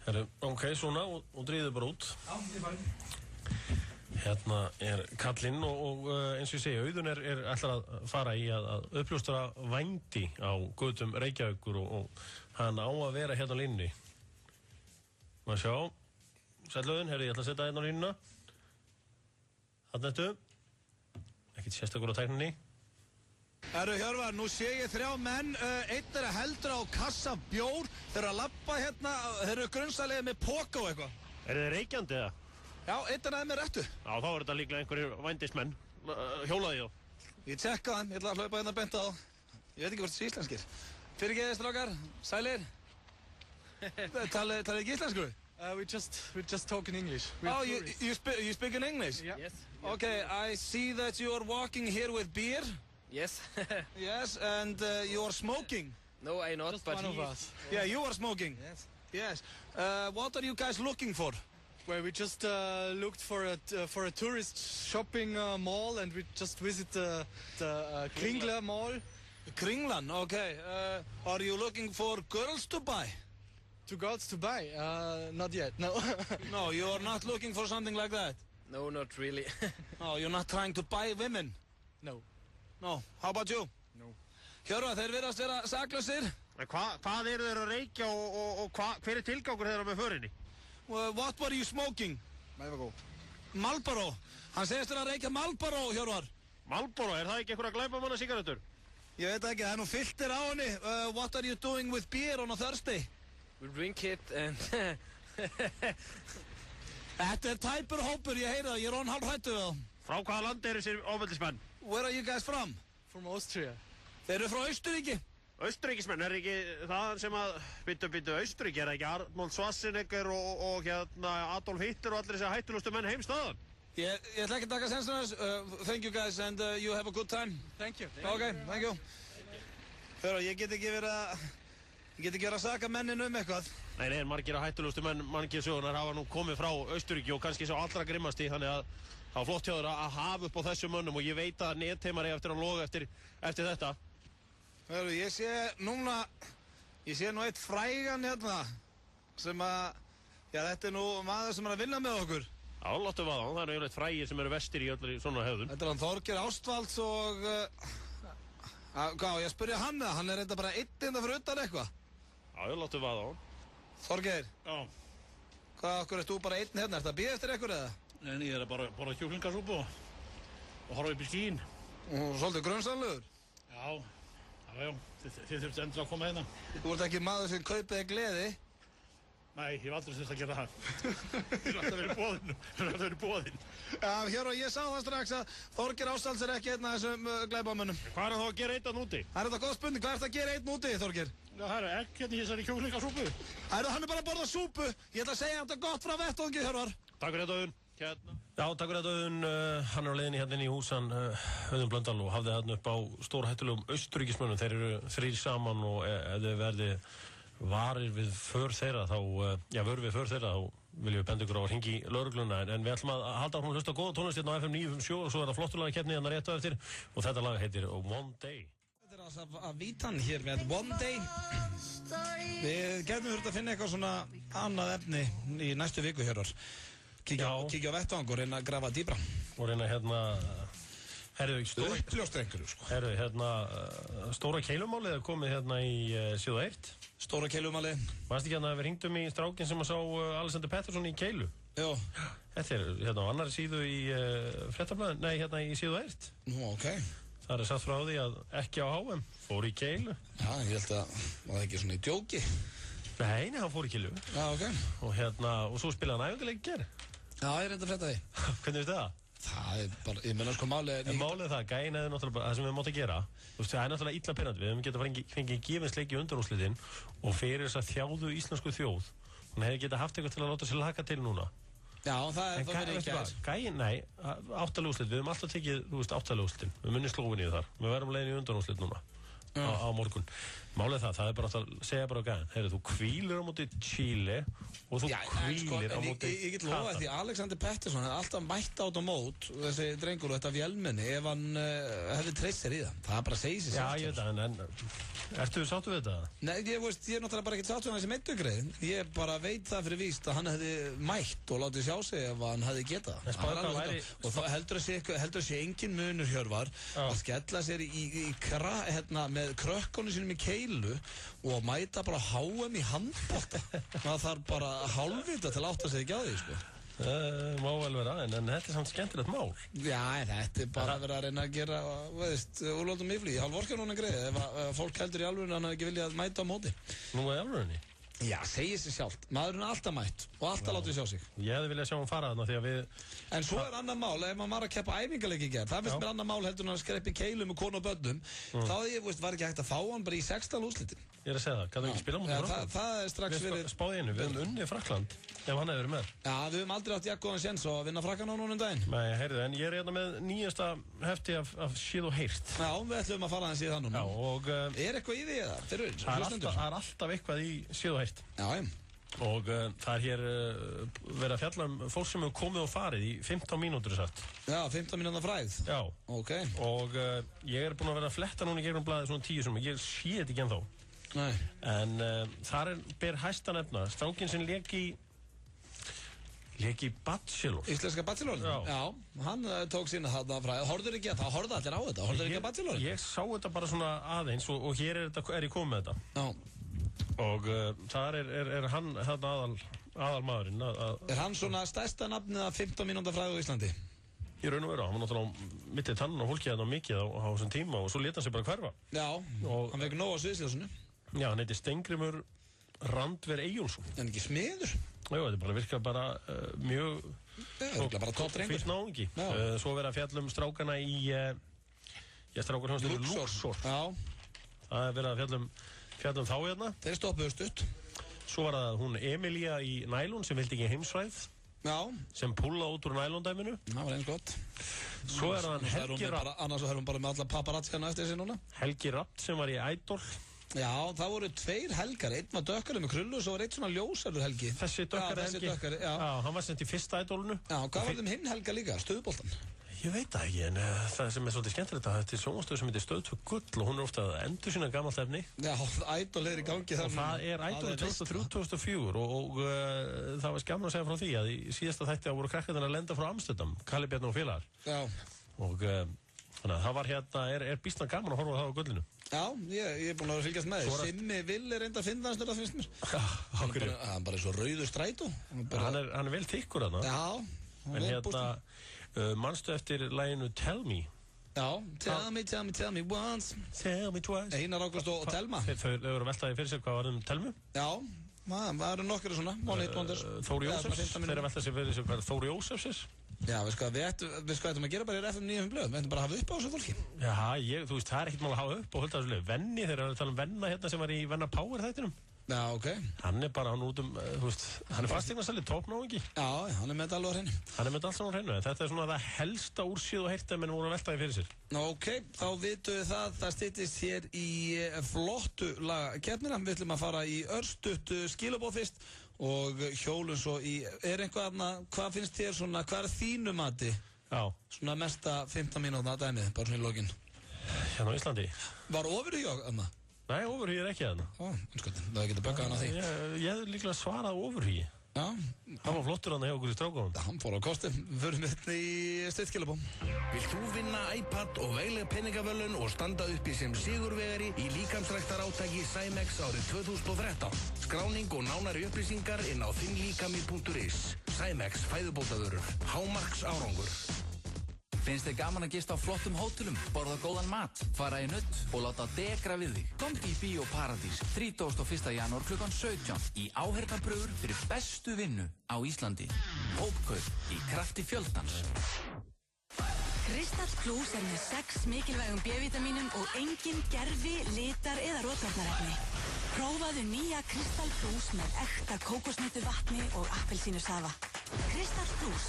herru, ok, svona og dríðu bara út Já, ég farið Hérna er kallinn og eins og ég segi, Auðun er ætlar að fara í að uppljóstra vændi á götum Reykjavíkur og hann á að vera hérna á línunni. Maður sjá, sæll Auðun, ég ætla að setja hérna á línuna. Þarna ertu, ekkert sérstakur á tækninni. Herru Hjörvar, nú sé ég 3 menn, einn er að heldur á kassa bjór, þeir eru að labba hérna, þeir eru grunnsalega með póka og eitthvað. Eru þeir reykjandi eða? Já, einn er aðeins með réttu. Já, þá er þetta líklega einhverjir vændismenn. Hjólaði þá. Ég tjekka hann, ég ætla að hlaupa hérna beint á. Ég veit ekki hvort það er íslenskir. Fyrirgeðið strákar, sælir. Talið ekki íslensku? We just talk in English. Oh, you speak in English? Yeah. Yes. Okay, I see that you are walking here with beer. Yes. Yes, and you are smoking. No, I'm not, Just but one of us. Yeah, you are smoking. Yes. Yes. What are you guys looking for? Well, we just looked for a tourist shopping mall, and we just visit the Kringla Mall. Kringlan, okay. Are you looking for girls to buy? Two girls to buy? Not yet. No. No, you are not looking for something like that. No, not really. No, you're not trying to buy women. No. No. How about you? No. Hjörvar, þeir virðast vera saklausir. Hvað eru þeir að reykja og hver tilgangur þeirra með förinni? What were you smoking? Marlboro. Marlboro. Hann segist þér að reykja Marlboro, Hjörvar. Marlboro, það ekki einhverja glæpamanna sigarettur? Ég veit ekki, það nú filter á henni. What are you doing with beer on a Thursday? We drink it and... Þetta tæpur hópur, ég heyri það, ég hálf hrættu við það. Frá hvaða landi eru þessir ofbeldismenn? Where are you guys from? From Austria. Þeir eru frá Austurríki. Austurríkismenn, ekki það sem að byttu Austurríki, ekki Arnold Schwarzenegger og Adolf Hitler og allir þessi hættulegustu menn heimstaðan? Ég ætla ekki að taka sensan þess. Thank you guys and you have a good time. Thank you. Okay, thank you. Hörru, ég get ekki verið að saka mennin eitthvað. Nei, margir að hættulegustu menn, margir sögunar hafa nú komið frá Austurríki og kannski sá allra grimmasti, þannig að það var flott hjá þér að hafa upp á þessum mönnum og ég veit að netheimar er eftir að loga eftir þetta. Hörru, ég sé nú eitt frægan hérna sem að, já, þetta nú maður sem að vinna með okkur. Já, láttu vaða á, það eru einhvert frægir sem eru vestir í öllu svona höfðun. Þetta hann Þorgeir Ástvalds og, ég spurði hann það, hann þetta bara einn fyrir utan eitthvað. Já, láttu vaða á. Þorgeir, Já. okkur ert þú bara einn hérna, ert það býð eftir eitthvað eða? Nei, ég er bara að borða kjúklingasúpu og horfa upp í skín. Og svolítið grunsamlegur. Já, þið þurftu endur að koma hérna. Þú ert ekki maður sem kaupiði gleði. Nei, ég hef aldrei þurft að gera það. Ég hef alltaf verið boðinn. Já, Hjörvar, ég sá það strax að Þorgeir Ástvalds er ekki einn af þessum glæpamönnum. Hvað er það að gera einn úti? Það er þetta góð spurning, hvað er það að gera einn úti, Þorgeir? Já, það eru egg hérna í þessari kjúklingasúpu. Hann er bara að borða súpu. Ég ætla að segja þetta gott frá vettvangi, Hjörvar. Takk fyrir þetta, Auðun. Já, takk fyrir þetta, Auðun. Hann er á leiðinni hérna inn í húsan, Auðun Blöndal, og hafði hann upp á stórhættulegum Austurríkismönnum. Þeir eru þrír saman og ef þau verði varir við för þeirra, þá viljum við benda ykkur á að hringi í lögregluna. En við ætlum að halda áfram að hlusta góða tónlist hérna á FM 957 og svo er það flotturlagakeppni hérna rétt á eftir og þetta lag heitir One Day. Þetta er altså að Vítan hér með One Day. Við getum þurft að finna eitthvað svona annað efni í næstu viku, Hjörvar. Kíkja á vettvang og reyna að grafa dýbra. Og reyna uppljóstrengur, sko. Stóra keilumálið er komið hérna í Síðu 1. Stóra keilumálið. Manstu ekki hérna að við hringdum í strákin sem að sá Alexander Pettersson í keilu? Jó. Þetta er hérna á annari síðu í fréttablaðinu, nei, hérna í Síðu 1. Nú, ok. Það er sagt frá því að ekki á HM, fór í keilu. Já, ég held að það var ekki svona í djóki. Nei, hann fór í keilu. Já, ok. Og svo spilaði hann æfingarleik í gær. Já, ég reyndi að frétta því. Hvernig veistu það? Það er bara, ég menna sko málið... Málið það, gæin eða náttúrulega bara, það sem við mátt að gera, þú veist, það er náttúrulega illa pirrandi, við hefum getað fengið gefinsleik í undanúrslitin og fyrir þess að þjáðu íslensku þjóð, hún hefði getað haft eitthvað til að láta sér laka til núna. Já, það er það verið ekki aðeins. Gæin, nei, áttalega úrslit, við hefum alltaf tekið, þú veist, áttalega úrslitin, við munum Slóveníu þar, við verðum leiðin í undanúrslit núna. Á morgun. Málið það er bara að segja bara á gæðan, heyrðu, þú hvílir á móti Chile og þú hvílir á móti Ég get lofa því Alexander Pettersson hefði alltaf mætt át á mót þessi drengur og þetta vélmenni ef hann hefði treyst sér í það. Það bara segir sér sjálft. Já, ég veit það, en ertu sáttu við þetta? Nei, ég er náttúrulega bara ekki sáttu við þessi meitugreið. Ég bara veit það fyrir víst að hann hefði mætt og látið sjá sig ef hann hefði getað. Og þá heldur sé engin munur, Hjörvar, að skella sér með krökkunum sínum í keilu og mæta bara HM í handbolta. Það þarf bara hálfvita til að átta sig ekki á því, sko. Má vel vera, en þetta er samt skemmtilegt mál. Já, þetta er bara að vera að reyna að gera, úrlótum yfirlí. Hálf vorkan hún greið, ef fólk heldur í alvörunni hann hefði ekki viljað mæta á móti. Nú í alvörunni? Já, segir sér sjálft. Maðurinn er alltaf mætt og alltaf látið sjá sig. Ég hefði viljað sjá hann fara þarna því að við... En svo er annar mál, ef maður var að keppa æfingarleiki í gerð, það finnst mér annar mál heldur en að skreppi keilum með konu og börnum, þá var ekki hægt að fá hann bara í 16 úrslitin. Ég er að segja það, kannski ekki spila mútið Frakkland? Það er strax verið... Spáði einu, við höfum unnið Frakkland, ef hann hefur verið með. Já, við höfum aldrei átt jakkóðan séns að vinna Frakkan á núna daginn. Nei, heyrðu, en ég er hérna með nýjasta hefti af Séð og heyrt. Já, við ætlum að fara aðeins í það núna. Já, og... Er eitthvað í því eða? Það er alltaf eitthvað í Séð og heyrt. Já, og það er hér verið að fjalla fólk sem hefur komið og farið í 15 mínútur sagt. Já, 15 mínútur fræð. Já. Ok. Og ég er búinn að vera að fletta núna í gegnum blaðið svona 10 sem ég sé þetta ekki ennþá. Nei. En þar ber hæsta nefna strákinn sem lék í Bachelor. Íslenska Bachelor? Já, hann tók sína þarna fræð. Horfður ekki að það? Horfðu allir á þetta? Horfður ekki að Bachelor? Ég sá þetta bara svona aðeins og hér er ég komið með þetta. Já. Og þar er hann þarna aðal maðurinn. Er hann svona stærsta nafnið af 15 mínúta fræði á Íslandi? Í raun og veru, hann var náttúrulega mitt í tannan og hólkið hann mikið á þessum tíma og svo leta hann sig bara hverfa. Já, og hann vekk nóg á sviðsljósinu. Já, hann heiti Steingrímur Randver Eyjólfsson. En ekki smiður? Já, þetta bara virkar bara mjög... bara toppdrengur. Fyrst náungi. Svo verið að fjalla strákana í... strákar hans til Luxor. Já. Það er verið að fjalla þá hérna. Þeir stoppuðu stutt. Svo var það hún Emilía í nælon sem vildi ekki heimsvæð. Já. Sem púla út úr nælondæminu. Það var eins gott. Svo er það Helgi Rapp. Annars höfum bara með alla paparazziana eftir þessi núna. Helgi Rapp sem var í Idol. Já, það voru 2 Helgar. Einn var dökkarinn með krullu og svo var eitt svona ljósarður Helgi. Þessi dökkari. Já, hann var sendt í fyrsta Idolinu. Já, hvað var hinn Helga líka? Stöðboltan? Ég veit það ekki, en það sem er svolítið skemmtilegt að þetta er sjónvarpsstöð sem heitir Stöð 2 Gull og hún er ofta að endur sína gamalt efni. Já, Idol er í gangi þar. Og það er Idol 2003-2004 og það var gaman að segja frá því að í síðasta þætti voru krakkarnir að lenda frá Amsterdam, Kalli Bjarni og félagar. Já. Og þannig að það var hérna, er býsna gaman að horfa það á Gullinu. Já, ég er búinn að fylgjast með þér. Simmi Vill er enda að finna hans þetta finnst mér. Hann er bara eins og rauður strætó. Hann er vel þykkur þarna. Já, en hérna manstu eftir laginu Tell Me? Já, tell me once. Tell me twice. Einar Ágúst og Telma. Þau eru veltaði fyrir sér hvað var Tell Me? Já, það eru nokkru svona. Þóri Jósefs, þeir eru veltaði fyrir sér hvað Þóri Jósefs er. Já, við sko ættum að gera bara í FM 9 blöð. Við ættum bara að hafa upp á þessu fólki. Já, þú veist, það er ekkert mál að hafa upp og hölda þessu leið. Venni, þeir eru að tala Venna hérna sem var í Venna Power þættinum. Já, ok. Hann er bara, þú veist, hann er fasteignarsali, toppnáingi. Já, hann er með þetta alveg á hreinu. Hann er með þetta alls á hreinu, þetta er svona það helsta úr Séð og heyrt menn voru að veltaði fyrir sér. Ok, þá vitum við það styttist hér í flottu lagakeppnina. Við ætlum að fara í örstutt skilaboð fyrst og hjólum svo í, er einhvað aðna, hvað finnst þér svona, hvað er þínu mati? Já. Svona mesta 15 mínúta dæmið, bara svona í lokin. Hérna á Íslandi. Var ofurhuga aðna? Nei, ofurhugi er ekki aðna. Það getur böggað hann að því. Ég hefði líklega svarað ofurhugi. Já. Hann var flottur hann að hjá okkur í strákunum. Hann fór á kosti. Við förum hérna í styrkilabóm. Vilt þú vinna iPad og vegleg peningavöllun og standa uppi sem sigurvegari í líkamsræktar átaki Cymex árið 2013? Skráning og nánari upplýsingar inn á þinnlíkami.is. Cymex fæðubótavörur. Hámarks árangur. Finnst þið gaman að gista á flottum hótelum, borða góðan mat, fara í nudd og láta degra við þig? Komdu í Bíó Paradís 31. janúar klukkan 17 í áheyrnarpröfur fyrir bestu vinnu á Íslandi. Hópkaup í krafti fjöldans. Kristall Plus er með 6 mikilvægum B-vitamínum og engin gervi, litar eða rotvarnarefni. Prófaðu nýja Kristall Plus með ekta kókosnötu vatni og appelsínusafa. Kristall Plus,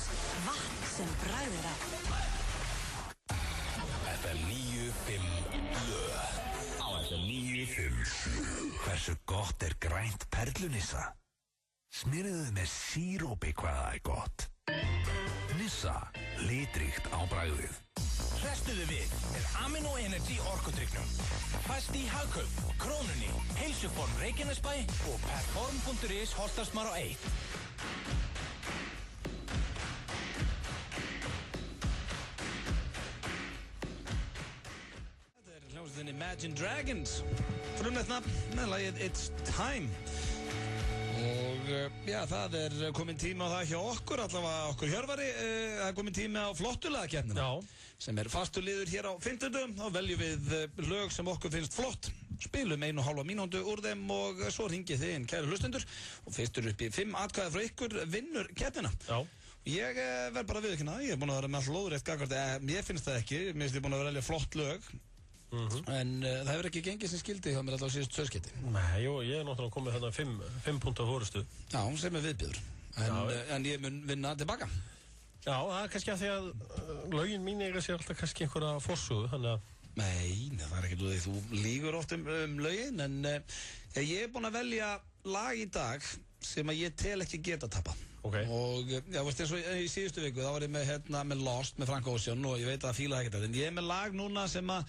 vatn sem bragðir af. FM 95 blöð. Á FM 95. Hversu gott er grænt perlunissa? Smyrðuðu með sírópi hvað það er gott. Nissa, litríkt á bragðið. Hrestuðu við með Amino Energy orkudrykknum. Fæst í Hagkaup, Krónunni, Heilsuform Reykjanesbæ og Perform.is Holtarsmár á 1. Imagine Dragons frumlegt nafn með lagið It's Time og já, það er komin tíma á það hjá okkur, allavega okkur Hjörvari, það er komin tíma á flottulagakeppnina sem er fastur liður hér á 50. Þá veljum við lög sem okkur finnst flott spilum 1,5 mínútu úr þeim og svo ringið þið inn, kæru hlustendur, og fyrstur upp í 5 atkvæði frá ykkur vinnur keppnina. Já. Ég verð bara að viðurkenna, ég er búin að vera með allt lóðrétt gagnvart, ég finnst það ekki, mér finnst ég búin að vera velja flott lög, en það hefur ekki gengið sem skildi hjá mér alltaf síðust tvöskipti. Nei, jú, ég er náttúrulega komið þarna 5 púnta fórustu. Já, sem er viðbjöður, en ég mun vinna tilbaka. Já, það er kannski að því að lögin mín eiga sér alltaf kannski einhverja forsögu, þannig að... Nei, það er ekkert úr því, þú lígur oft lögin, en ég er búin að velja lag í dag sem að ég tel ekki geta tappa. Okay. Og já, veist, eins og í síðustu viku þá var ég með Lost með Frank Ocean og ég veit að það fíla ekkert, en ég er með lag núna sem að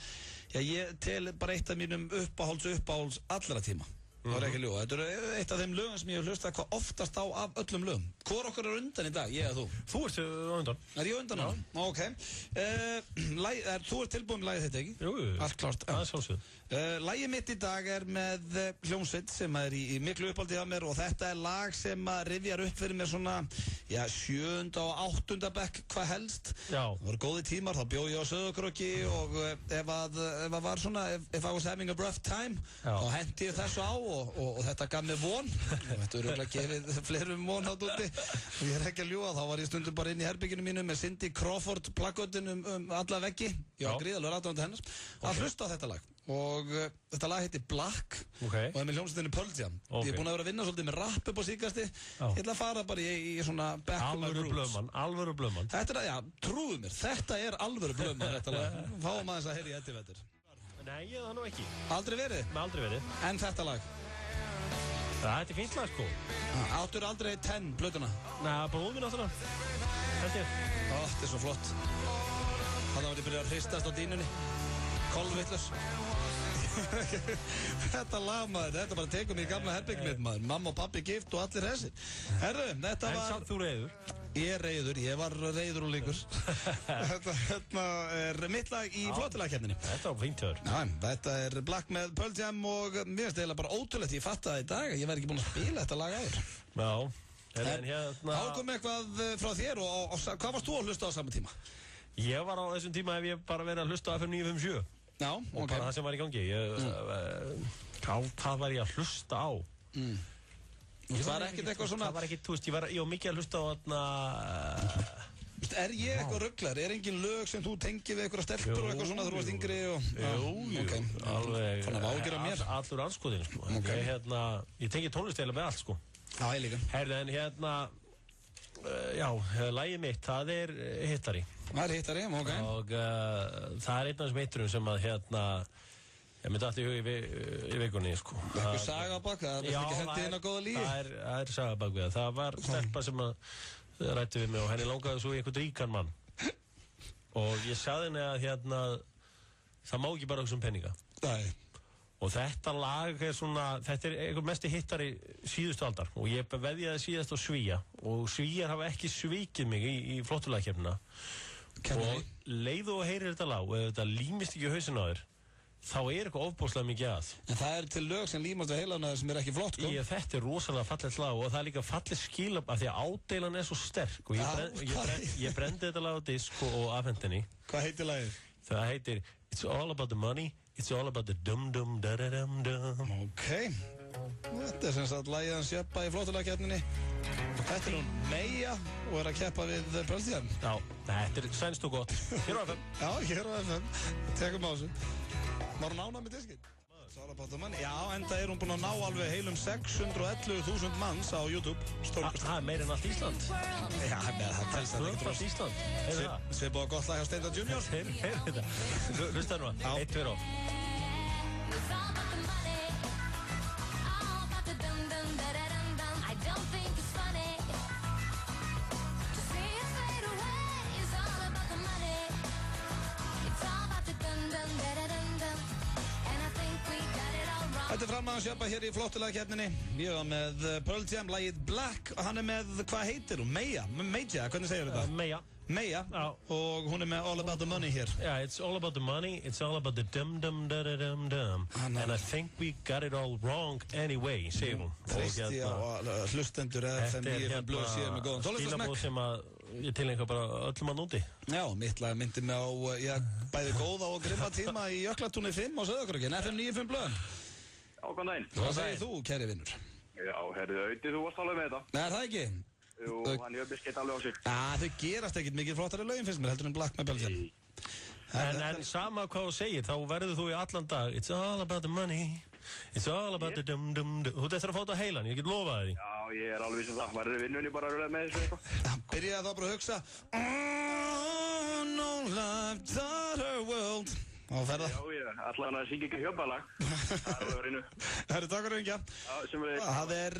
ég tel bara eitt af mínum uppáhalds allra tíma. Það er ekki ljó. Þetta er eitt af þeim lögum sem ég hef hlustað hvað oftast á af öllum lögum. Hvor okkar er undan í dag, ég eða þú? Þú ert á undan. Er ég undan á? Ok. Þú ert tilbúin með lagið þetta, ekki? Jú. Allt klárt. Það er sjálfsögð. Lagið mitt í dag er með hljómsveit sem er í miklu uppáldi á mér og þetta er lag sem að rifjar upp fyrir mér svona, 7. og 8. bekk hvað helst. Já. Það voru góði tímar, þá bjó ég á Sauðárkróki og ef I was having a rough time, þá hendi ég þessu á og þetta gaf mér von. Þetta eru örugglega gefið fleirum von átt úti og ég er ekki að ljúga, þá var ég stundum bara inn í herbygginu mínu með Cindy Crawford plakkötin alla veggi. Ég var gríðalur aðdáandi hennar. Að hlusta á þetta lag. Og þetta lag heitir Black og er með hljómsveitinni Pearl Jam. Ég er búin að vera að vinna svolítið með rapp upp á síkasti. Ég ætla að fara bara í svona back to my roots. Alvöru blöðmann. Þetta er, já, trúðu mér, þetta er alvöru blöðmann þetta lag. Fáum aðeins að heyra í Eddie Vedder. Nei, það nú ekki. Aldrei verið? Aldrei verið. En þetta lag? Þetta er fínt lag, sko. Áttur aldrei 10 blöðuna? Nei, bróðum minn áttur það. Þetta er svo flott. Þannig að ég byrja að hristast á dínunni. Kolvittlurs. Þetta lag, maður, þetta bara tekur mig í gamla herbyggum mitt, maður. Mamma og pappi gift og allir hessir. Herru, þetta var... En samt þú reiður? Ég er reiður, ég var reiður og líkur. Þetta er mitt lag í flottilagkeppninni. Þetta var fínt hjör. Já, þetta er Black með Pearl Jam og mér finnst eiginlega bara ótrúlegt, ég fatt það í dag að ég væri ekki búin að spila þetta lag áður. Já, en hérna... Ákom eitthvað frá þér og hvað varst þú að hlusta á sama tíma? Ég var á þessum tíma ef ég bara verið að hlusta á FM 957. Já, ok. Og bara það sem var í gangi. Hvað var ég að hlusta á? Það var ekkert eitthvað svona... Það var ekkert, þú veist, ég var mikið að hlusta á þarna... Er ég eitthvað rugglar? Er engin lög sem þú tengir við eitthvað stelpur og eitthvað svona þú varst yngri og... Jú, alveg... Þannig að ágjör af mér. Allur anskoðin, sko. Ég tengi tónlistæðilega með allt, sko. Já, ég líka. Herðu, en hérna... Já, lagið mitt, það er Hittari. Það er Hittari, ok. Og það er einn af þessum hitturum sem að hérna, ég myndi alltaf í hug í vikunni, sko. Eitthvað sagabak, það er ekki hendið inn á góða lífi. Já, það er sagabak við það. Það var stelpa sem að rætti við mig og henni langaði svo í einhvern ríkan mann. Og ég sagði henni að hérna, það má ekki bara hugsa penninga. Nei. Og þetta lag er svona, þetta er einhver mesti hittari síðustu aldar og ég veðjaði síðast á Svía og Svíjar hafa ekki svikið mig í flottulagkeppnina og leið og heyrir þetta lag og ef þetta límist ekki hausin á þér þá er eitthvað ofbóðslega mikið að. En það er til lög sem límast á heilan að sem er ekki flott, sko? Þetta er rosalega fallegt lag og það er líka fallegt skilab af því að ádeilan er svo sterk og ég brendi þetta lag á disk og afhendinni. Hvað heitir lagið? Það heitir It's all about the money. It's all about the dum-dum da-da-dum-dum. Ok, þetta er sem sagt lagið hans Jöppa í flottulegkeppninni. Þetta er hún Meja og er að keppa við Pearl Jam. Já, þetta er sænst og gott. Hér á FM. Já, hér á FM. Tekum á þessu. Var hún ánað með diskinn? Já, enda er hún búin að ná alveg heilum 611.000 manns á YouTube. Það er meir en allt Ísland. Já, það telst þetta ekki allt Ísland. Svið búið gott lag á Steinda Junior. Heyr þetta. Hlusta nú að. 1, 2 og. Þetta er framhæðan Sjöppa hér í flottulegkeppninni. Ég var með Pearl Jam, lagið Black og hann er með, hvað heitir hún? Meja, hvernig segir þetta? Meja, og hún er með All About The Money hér. Yeah, it's all about the money, it's all about the dum-dum-da-da-dum-dum and I think we got it all wrong anyway, segir hún. Treysti á hlustendur FM 9 blöð síðan með góðan tónlistasmekk. Skilabóð sem að ég tilengja bara öllum að núti. Já, mitt lag myndi mig á bæði góða og grimma tíma í Jöklatúni 5 á Sauðárkróki, FM 95 blöðum. Já, góðan daginn. Hvað segir þú, kæri vinnur? Já, herðu, Auði, þú varst alveg með þetta. Nei, er það ekki? Jú, hann Jöbbi skeitt alveg á sig. Þau gerast ekkert mikið flottari lögin finnst mér, heldur en Black með Belgian. En sama hvað þú segir, þá verður þú í allan dag It's all about the money It's all about the dum-dum-dum Þú ættir að fá þetta heilan, ég get lofað því. Já, ég er alveg vissum það. Verður vinnunni bara að röða með þessu eitthvað? Byrjaði þá bara að hugsa Oh, no life, daughter world. Á ferða. Já, allan að syngja ekki hjöpalag. Það er alveg verinu. Herru, takk fyrir hengja. Já, sem við Það er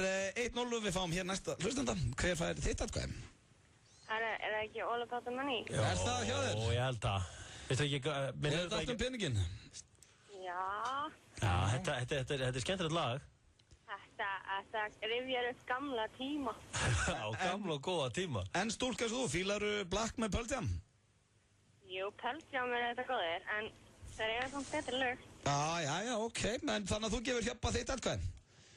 1-0, við fáum hér næsta hlustenda. Hver fær þitt atkvæði? Er það ekki all about the money? Er það hjá þér? Ó, ég held að Er þetta allt peninginn? Já. Já, þetta er skemmtilegt lag. Þetta rifjar upp gamla tíma. Já, gamla og góða tíma. En stúlka svo þú, fílaru Black með Pearl Jam? Jú, Pearl Jam þetta góðir, en það samt betri lög. Já, ok, en þannig að þú gefur hjappa þitt atkvæði?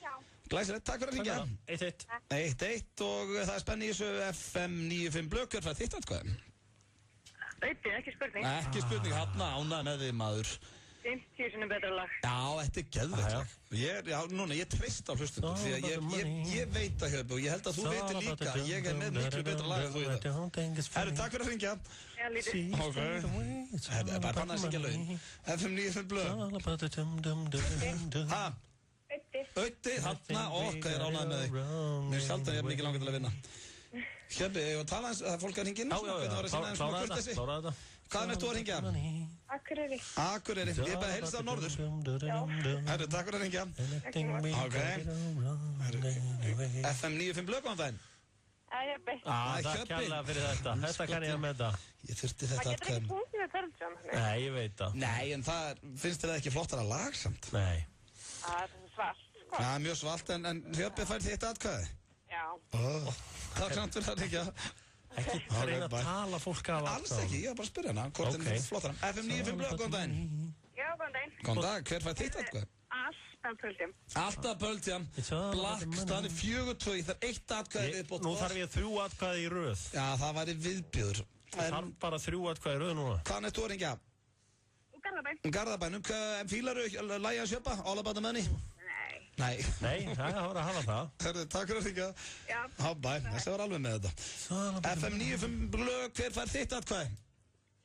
Já. Glæsilegt, takk fyrir að hringja. 1-1. 1-1 og það er spenni í þessu FM 95 blöð, hver fær þitt atkvæði? Auði, ekki spurning. Ekki spurning, hafna ánað með því maður. 50 sinni betra lag. Já, þetta er geðveikt lag. Ég treyst á hlustundur því að ég veit að Hjöppi og ég held að þú veitir líka að ég er með miklu betra lag en þú í það. Herru, takk fyrir að hringja. Já, lítið. Ok. Þetta er bara hann að syngja lögin. FM 95 blöð. Hæ? Auði, hafna, hvað er ánað með því? Mér er sjaldan ég er mikið langar til að vinna. Hjöppi, ég var að tala eins að fólk að hringja inn. Já, klára þetta. Hvaðan ert þú að hringja? Akureyri. Akureyri, ég er bara að heilsa á norður. Herru, takk fyrir að hringja. Ok. FM 95 blöð, góðan daginn. Hjöppi. Takk kærlega fyrir þetta. Þetta kann ég að meta. Ég þurfti þetta Það getur ekki punkið með Pearl Jam. Nei, ég veit það. Nei, en það finnst þér það ekki flottara lag samt? Nei. Það er svart, sko. Já, mjög svalt, en Hjöppi fær þitt atkvæði? Já. Takk samt fyrir að hringja. Ekki reyna að tala fólk af Alls ekki, ég var bara að spyrja hana hvort henni finnst flottara. FM 95 blöð, góðan daginn. Já, góðan daginn. Góðan dag, hver fær þitt atkvæði? Alltaf Pearl Jam. Alltaf Pearl Jam. Black, það er 4-2, það er 1 atkvæði viðbót. Nú þarf ég 3 atkvæði í röð. Já, það væri viðbjóður. Það þarf bara 3 atkvæði í röð núna. Hvaðan ert þú að hringja? Garðabæn. Garðabænum, en fílaru lægi að sjöpa? All about the money? Nei, það var að hafa það. Herðu, takk fyrir að hringja. Já. Bæ, þessi var alveg með þetta. FM 95 blöð, hver fær þitt atkvæði?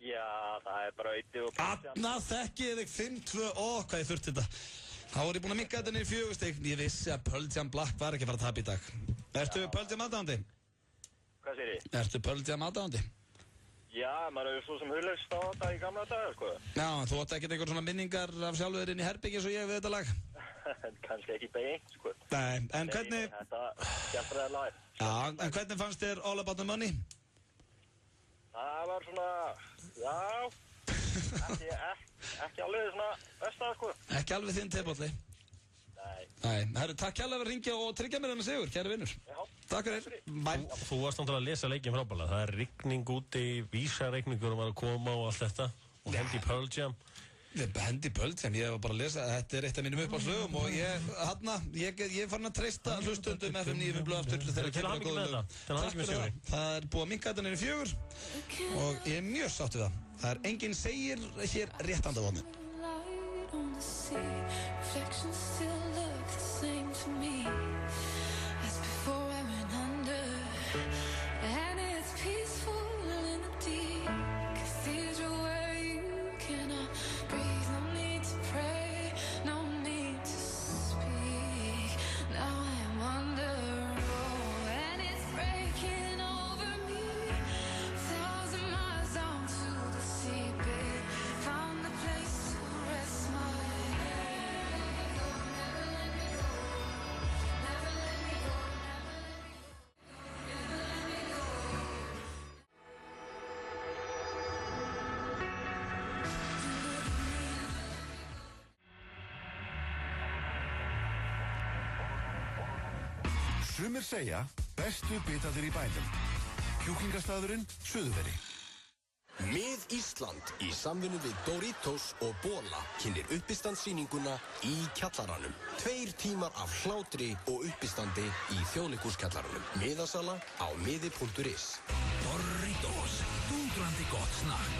Já, það er bara Auði og Anna þekkið þig 5-2, hvað ég þurfti þetta. Þá er ég búin að mikka þetta niður 4 stig. Ég vissi að Pearl Jam Black var ekki að fara að tapa í dag. Ertu Pearl Jam aðdáandi? Hvað segir þið? Ertu Pearl Jam aðdáandi? Já, maður hefur svo sem hullegst á þetta í gamla daga, sko. Já, þú átti ekkert einhver svona minningar af sjálfur inn í herbyggi eins og ég við þetta lag? Kannski ekki beint, sko. Nei, en hvernig... Þetta skemmtilega lag. Já, en hvernig fannst þér All About The Money? Það var svona, já, ekki alveg svona besta, sko. Ekki alveg þinn tebólli? Nei, herru, takk kærlega fyrir að ringja og tryggja mér hennar sigur, kæri vinnur. Já. Takk fyrir. Bæ. Þú varst náttúrulega að lesa leikinn frábælega. Það er rigning úti, vísareikningur var að koma og allt þetta. Og hendi Pearl Jam. Hendi Pearl Jam, ég var bara að lesa, þetta er eitt af mínum uppáhaldslögum og ég er farin að treysta hlustundum FM 95 blöð aftur þegar kemur að góða lög. Takk fyrir það. Það er búið að minnka þetta niður í 4 og ég er mjög sátt við það. Það er enginn segir hér réttanda á mig. Reflections still look the same to me as before I went under, and it's peaceful in the deep cathedral where you cannot breathe. No need to pray, no need to speak. Now I am under, and it's breaking over me. 1,000 miles down to the seabed, found a place to rest my Sumir segja, bestu bitaðir í bænum. Kjúklingastaðurinn, Suðurveri. Mið Ísland í samvinnu við Doritos og Bola kynnir uppistandsýninguna í kjallaranum. 2 tímar af hlátri og uppistandi í þjóðleikhúskjallaranum. Miðasala á miði.is. Doritos, dúndrandi gott snakk.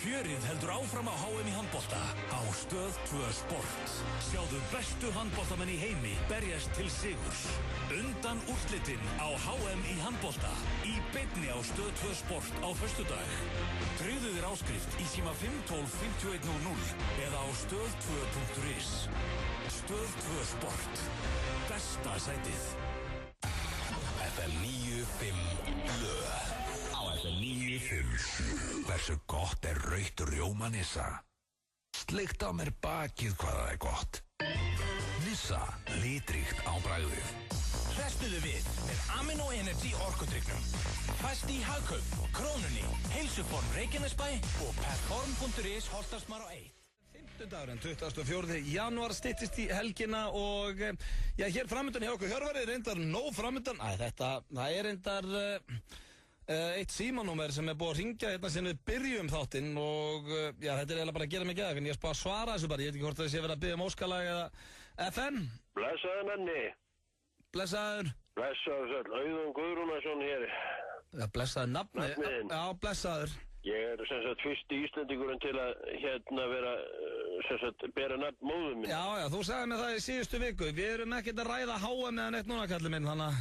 Fjörið heldur áfram á HM í handbolta á Stöð 2 Sport. Sjáðu bestu handboltamenn í heimi berjast til sigurs. Undan úrslitin á HM í handbolta í beinni á Stöð 2 Sport á föstudag. Tryggðu þér áskrift í síma 512 5100 eða á stöð2.is. Stöð 2 Sport. Besta sætið. FM 95 blöð. Á FM 95. Hversu gott er rautt rjóma Nissa? Sleikt á mér bakið hvað það er gott. Nissa, litríkt á bragðið. Hrestuðu við með Amino Energy orkudrykknum. Fæst í Hagkaup, Krónunni, Heilsuform Reykjanesbæ og Perform.is Holtasmar á 1. Dagurinn 24. janúar styttist í helgina og já, hér framöndan hjá okkur Hjörvari reyndar nóg framöndan. Það er reyndar eitt símanúmer sem er búið að ringja hérna sem við byrjum þáttinn og já, þetta er eiginlega bara að gera mig gæða en ég er bara að svara þessu bara, ég veit ekki hvort það sé verið að biðja um óskalag eða FM. Blessaður menni. Blessaður. Blessaður, Auðun Guðrúnarsson hér. Já, blessaður nafni. Já, blessaður. Ég er sem sagt fyrsti Íslendingurinn til að vera sem sagt bera nafn móður minn. Já, þú sagði mér það í síðustu viku. Við erum ekkert að ræða HM eða neitt núna, kallið minn, þannig að...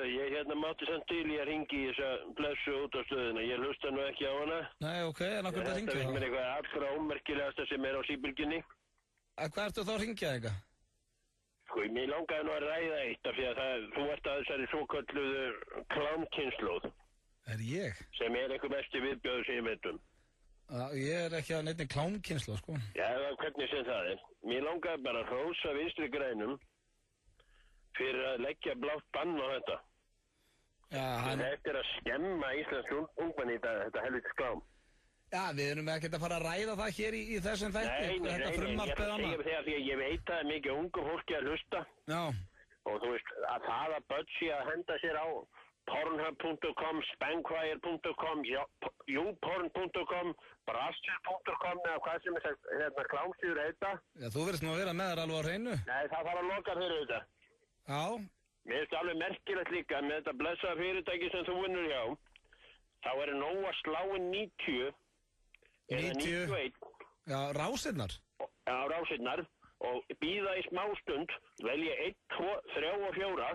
Ég mátti samt til ég ringi í þessa blessu út á stöðina. Ég hlusta nú ekki á hana. Nei, ok, en okkur það ringið þá? Þetta er mér eitthvað allra ómerkilegasta sem er á síbylginni. Hvað ertu þá að ringja eitthvað? Sko, mér langaði nú að ræða eitt af því að þú ert að þessari svokölluðu klámkynnslóð. Er ég? Sem er eitthvað besti viðbjóður sem ég veit um. Ég er ekki að neitt klámkynslu, sko. Já, hvernig sem það er. Mér langaði bara að hrósa Vinstri grænum fyrir að leggja blátt bann á þetta. Já, Þetta er að skemma íslensk ungmenni þetta helvits klám. Já, við erum ekkert að fara að ræða það hér í þessum þætti. Nei, ég veit að það er mikið ungu fólki að hlusta. Já. Og þú veist, að það að budgi að henda sér á Pornhub.com, Spankwire.com, YouPorn.com, Brasser.com eða hvað sem er klámsýður heita. Já, þú verðist nú að vera með þér alveg á hreinu. Nei, það þarf að loka fyrir þetta. Já. Mér finnst alveg merkilegt líka með þetta blessaða fyrirtæki sem þú vinnur hjá. Þá er nóg að slá 90 eða 91. Já, rásirnar. Já, rásirnar. Og bíða í smástund, velja 1, 2, 3 og 4.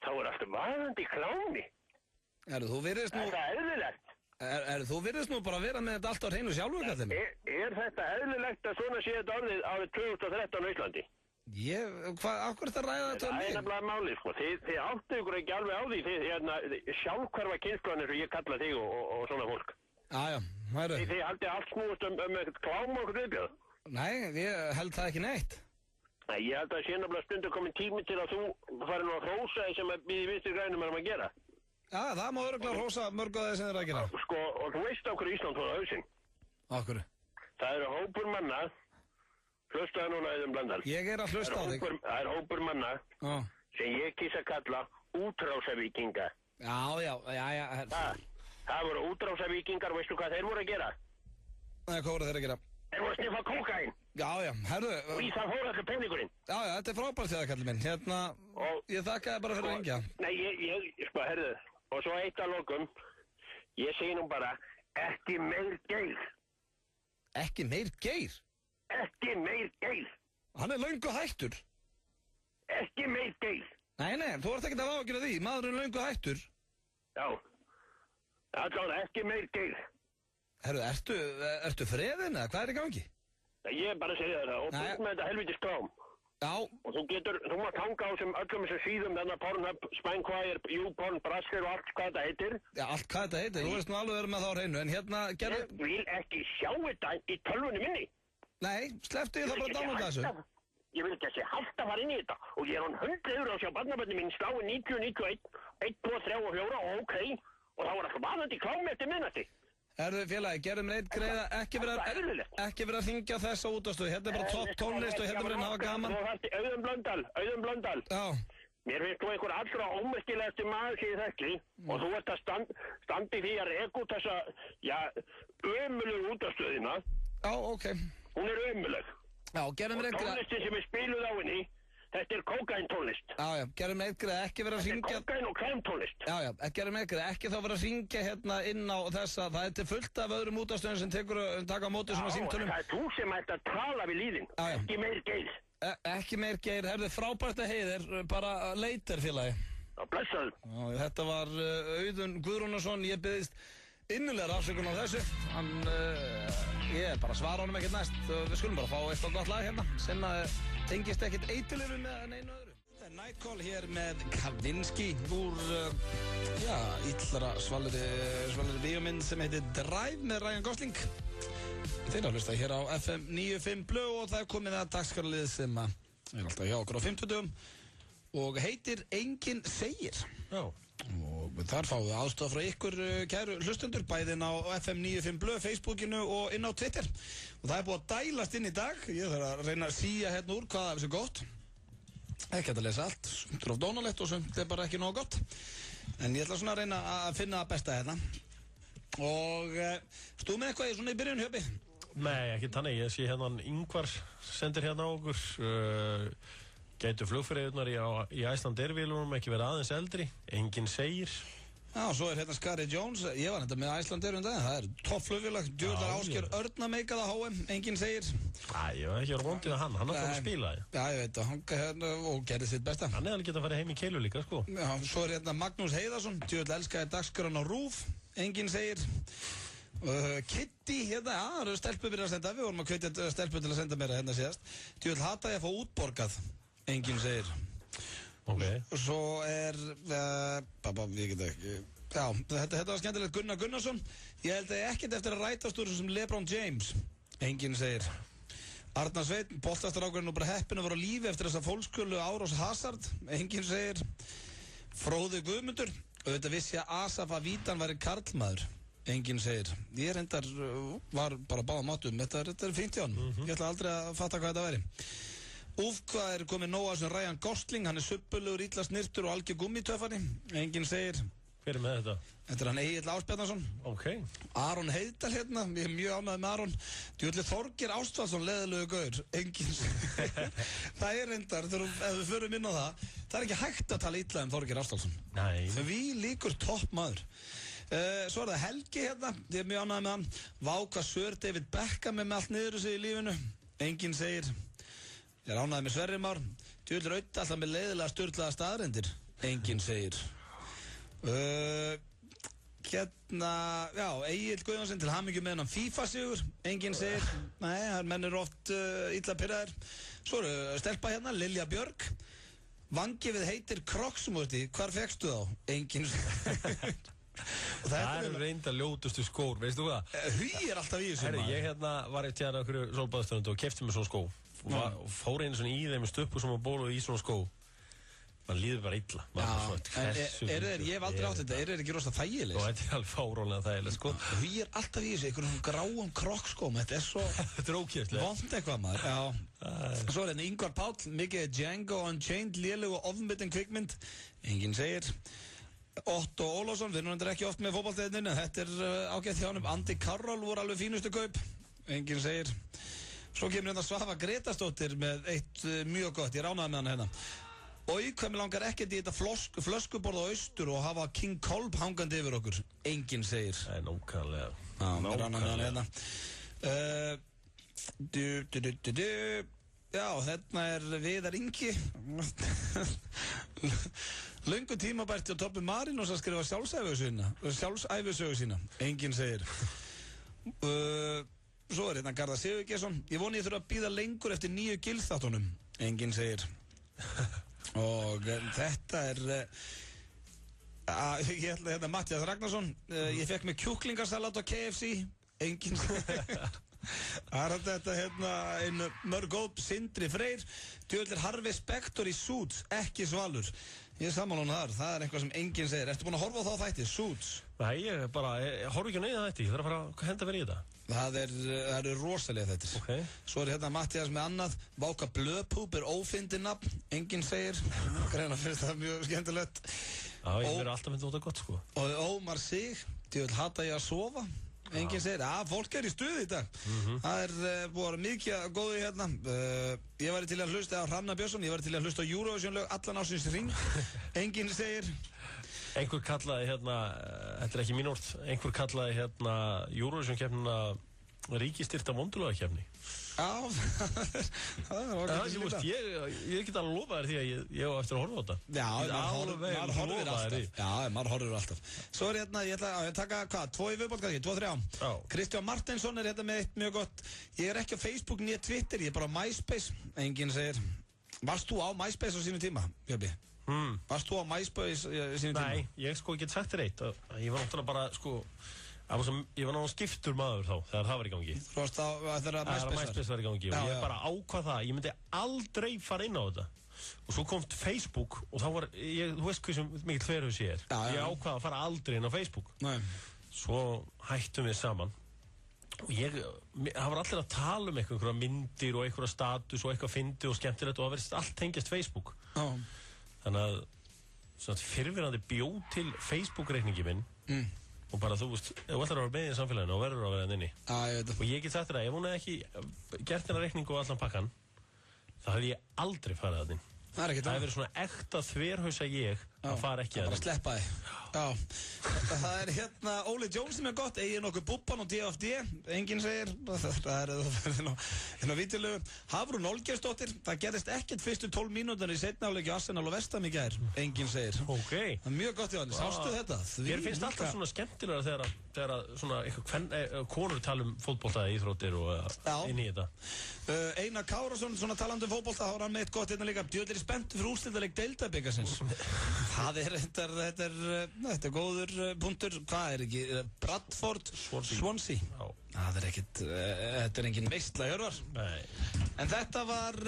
Þá er alltaf vaðandi klámi. Þú virðist nú... Er það eðlilegt? Þú virðist nú bara að vera með þetta allt á hreinu sjálfur, kallinn. Er þetta eðlilegt að svona sé þetta orðið árið 2013 á Íslandi? Af hverju þetta ræða þetta um mig? Það er nefnilega málið, sko. Þið áttu ykkur ekki alveg á því. Þið sjálfhverfa kynsklan eins og ég kalla þig og svona fólk. Já, hæru. Þið haldið allt snúist eitthvað klám og eitthvað viðbjöð. Nei, ég held það ekki neitt. Nei, ég held að sé nefnilega stundu komin tími til að þú fari nú að hrósa því sem við í Vinstri grænum erum að gera. Já, það má örugglega hrósa mörg af þeir sem þeir að gera. Sko, og þú veist á hverju Ísland fór á hausinn. Á hverju? Það eru hópur manna, hlustaðu núna Auðun Blöndal. Ég er að hlusta á þig. Það eru hópur manna sem ég kýs að kalla útrásavíkinga. Já. Það voru útrásavíkingar, veistu hvað þeir voru að gera? Nei, hvað voru þeir að gera? Þeir voru að sniffa kókaín. Já, herðu... Og í það fór allir peningurinn. Já, þetta er frábært þér, kallið minn. Ég þakkaði bara fyrir að ringja. Nei, sko, herðu, og svo eitt að lokum. Ég segi nú bara, ekki meir Geir. Ekki meir Geir? Ekki meir Geir. Hann er löngu hættur. Ekki meir Geir. Nei, þú ert ekki að ágjöra því. Maðurinn er löngu hættur. Já. Allavega, ekki meir Geir. Herru, ertu freðin eða hvað er í gangi? Ég er bara að segja það og þú með þetta helvitis klám. Já. Og þú mátt hanga á öllum þessum síðum þarna Pornhub, Spankwire, YouPorn, Brasser og allt hvað þetta heitir. Já, allt hvað þetta heitir. Þú veist nú alveg verið með það á hreinu, en hérna gerðu... Ég vil ekki sjá þetta í tölvunni minni. Nei, slepptu ég það bara dánu þessu. Ég vil ekki að sé haldt að fara inn í þetta og ég er hann 100 € að sjá barnabönni mín slái 90, 91, 1, 2, 3 og 4 og ok. Og þá var alltaf vaðandi klámi eftir minnati. Herðu félagi, gerðum reitt greiða, ekki vera að hringja þessa útastöðu, hérna er bara topp tónlist og hérna verið að hafa gaman. Auðun Blöndal, mér finnst þú einhver allra ómerkilegasti maður sem ég þekki og þú ert að standi því að reka út þessa, ömulegu útastöðina. Já, ok. Hún er ömuleg. Já, gerðum reitt greiða. Og tónlistin sem er spiluð á henni, Þetta er kókaintónlist. Já, gerðum eitt greið, ekki vera að hringja... Þetta er kókain og kræmtónlist. Já, gerðum eitt greið, ekki þá vera að hringja hérna inn á þessa, það er til fullt af öðrum útastöðum sem taka á móti svona símtölum. Já, það er þú sem ætti að tala við líðin, ekki meir Geir. Ekki meir Geir, herðu frábært að heiðir, bara leitir félagi. Já, blessaður. Já, þetta var Auðun Guðrúnarsson, ég byggðist innilegar afsökun á þessu. Ég bara svara honum ekkert næst, við skulum bara fá eitthvað gott lag hérna, sem tengist ekkert eitilöfu með neinu öðru. Það er Nightcall hér með Kavinsky úr, illara svalari bíómynd sem heitir Drive með Ryan Gosling. Þeir að hlusta hér á FM 95 Blue og það er komið að dagskrárlið sem er alltaf hjá okkur á 50 og heitir Enginn segir. Já. Og þar fáum við aðstoð frá ykkur kæru hlustundur, bæðin á FM 95 Blue, Facebookinu og inn á Twitter. Og það er búið að dælast inn í dag, ég þarf að reyna að síja hérna úr hvað það er svo gott. Ekki hægt að lesa allt, sumt er of dónalegt og sumt er bara ekki nógu gott. En ég ætla svona að reyna að finna það besta hérna. Og stúð með eitthvað svona í byrjun, Hjöpi? Nei, ekki þannig, ég sé hérna Ingvar sendir hérna á okkur. Gætu flugfreyjurnar í Icelandair-vélunum ekki verið aðeins eldri, enginn segir. Já, svo er hérna Skari Jones, ég var hérna með Icelandair dag, það er toppflugvélag, djúðlar Ásgeir Örna meikaða HM, enginn segir. Æ, ég var ekki verið vondið að hann að koma að spila það. Já, ég veit, hann hérna og gerði sitt besta. Hann hefði getað að fara heim í keilu líka, sko. Já, svo er hérna Magnús Heiðarsson, djúðlar elskaði dagskrána á RÚV, enginn segir. Kitty, hérna, það eru stelpur byrjað að senda, við vorum að hvetja stelpur til að senda mér hérna síðast. Djúðlar hata ég að fá útborgað. Enginn segir. Ok. Svo er ég get ekki. Já, þetta var skemmtilegt. Gunnar Gunnarsson. Ég held að ég ekkert eftir að rætast úr sem LeBron James. Enginn segir. Arnar Sveinn, boltastrákurinn og bara heppin að vera á lífi eftir þessa fólkskölu árás Hazard. Enginn segir. Fróði Guðmundur. Auðvitað vissi að Asaf að Vítan væri karlmaður. Enginn segir. Ég reyndar var bara báða mátum. Þetta er fínt hjá hann. Ég ætla aldrei að fatta hvað þetta væri. Hvað er komið nóg að sem Ryan Gosling, hann er suppulegur, illa snirtur og algjör gummitöfari. Enginn segir. Hver er með þetta? Þetta er hann Egill Ásbjarnarsson. Ok. Aron Heiðdal hérna, ég er mjög ánægð með Aron. Djúvillig Þorgeir Ástvaldsson, leðilegu gaur. Enginn segir. Það er reyndar, ef við förum inn á það er ekki hægt að tala illa Þorgeir Ástvaldsson. Nei. Því líkur topp maður. Svo er það Helgi hérna, ég er mjög ánægð með hann. Váka Sir David Beckham með allt niður sig í lífinu. Enginn segir. Ég er ánægð með Sverrir Már. Djúvillig Rauti alltaf með leiðilega sturlaða staðrendir. Enginn segir. Hérna, já, Egill Guðjónsson til hamingju með hennan FIFA-sigur. Enginn segir. Nei, það menn eru oft illa pirraðir. Svo eru stelpa hérna, Lilja Björg. Vangifið heitir Kroksmúrti. Hvar fékkstu þá? Enginn segir. Það er reynda ljótustu skór, veistu það? Hugi er alltaf í þessu. Herri, ég hérna var eitt hérna okkur sólbaðstöðundu og kefti mér svona skó. Og fór einu svona í þeim með stöppu sem var bóluð í svona skó. Man líður bara illa. Ég hef aldrei átt þetta, þeir ekki rosa þægileg? Og þetta er alveg fárónlega þægileg, sko. Hugi er alltaf í þessu, einhverjum gráum krokkskóm, þetta er svo... Þetta er ókjærslega. Vont eitthvað maður, já. Svo er hérna Ingvar Páll, mikið Django Unchained, lélegu og ofnbyttin kvikmynd. Enginn segir. Otto Ólafsson, við erum ekki oft með fótboltadeildinni, þetta er ágætt hjá honum. Andy Carroll voru alveg fínustu kaup. Enginn segir. Svo kemur hérna Svafa Gretarsdóttir með eitt mjög gott, ég er ánægð með hann hérna. Og hvað mér langar ekkert í þetta flöskuborð á austur og hafa King Kolb hangandi yfir okkur. Enginn segir. Það er nákvæmlega. Já, mér er ánægð með hann hérna. Já, hérna er Viðar Ingi. Löngu tímabært á Toppi Marinós að skrifa sjálfsæfisögu sína. Enginn segir. Svo er hérna Garðar Sigurgeirsson. Ég voni ég þurfa að bíða lengur eftir nýju gilþáttunum. Enginn segir. Og þetta er ég ætla hérna Mattias Ragnarsson. Ég fekk með kjúklingarsalat á KFC. Enginn segir. Það er þetta hérna einn mörg góð Sindri Freyr. Djöldir Harvey Spector í Suits, ekki Svalur. Ég er sammála hún þar, það er eitthvað sem enginn segir. Ertu búin að horfa á þá þætti, Suits? Nei, ég horfa ekki á neiða þætti, ég þarf að fara að henda verið í þetta. Það eru rosalega þættir. Okay. Svo er hérna Mattias með annað. Váka Blöðpúp er ófyndið nafn, enginn segir. Greina finnst það mjög skemmtilegt. Já, ég verður alltaf myndið út af gott, sko. Og Ómar Sig, djöld hata ég að sofa. Enginn segir, fólk í stuði í dag. Það búið mikið góðu hérna. Ég væri til að hlusta á Hrannar Björnsson, ég væri til að hlusta á Eurovision-lög allan ársins hring. Enginn segir. Einhver kallaði hérna, þetta ekki mín orð, einhver kallaði hérna Eurovision-keppnina ríkistyrta vondulagakefni. Já, ég get alveg lofa þér því að ég á eftir að horfa á þetta. Já, maður horfir alltaf. Svo hérna, ég ætla að taka, 2 í viðbót kannski, 2, 3. Kristján Martinsson hérna með eitt mjög gott. Ég ekki á Facebook, nýja Twitter, ég bara á MySpace. Enginn segir, varst þú á MySpace á sínu tíma, Björbi? Varst þú á MySpace á sínu tíma? Nei, ég get sagt þér eitt. Ég var náttúrulega bara, ég var náttúrulega skiptur maður þá, þegar það var í gangi. Þú varst á, þegar MySpace var í gangi og ég bara ákvað það, ég myndi aldrei fara inn á þetta. Og svo kom Facebook og þá var, þú veist hversu mikil þverhus ég er. Ég ákvað að fara aldrei inn á Facebook. Svo hættum við saman. Og það var allir að tala um einhverja myndir og einhverja status og eitthvað fyndi og skemmtilegt og það verðist allt tengjast Facebook. Þannig að fyrrverandi bjó til Facebook-reikningi minn og bara þú veist, ef þú ætlar að vera með í samfélaginu og verður að vera inni. Og ég get sagt þér að ef hún hefði ekki gert hennar reikningu og allan pakkan, þá hefði ég aldrei farið að þinn. Það hefði verið svona ekta þverhausa ég að fara ekki að þinn. Bara sleppa þig. Það hérna Óli Jones sem gott, eigin okkur Bubban og DFD. Enginn segir, það inn á vítilegu. Hafrún Olgersdóttir, það gerðist ekkert fyrstu 12 mínútur í seinni hálfleik Arsenal og Vestham í gær. Enginn segir. Okay. Það mjög gott í hann. Sástu þetta? Mér finnst alltaf svona skemmtilega þegar svona konur tala um fótbolta íþróttir og inn í þetta. Einar Kárasson, svona talandi um fótbolta, þá var hann með eitt gott hérna líka. Djöðlir spenntur fyrir úrslitaleik Deildabikarsins. Þetta er góður punktur. Hvað ekki? Bradford, Swansea. Það ekkert, þetta engin veistla hjörvar. En þetta var,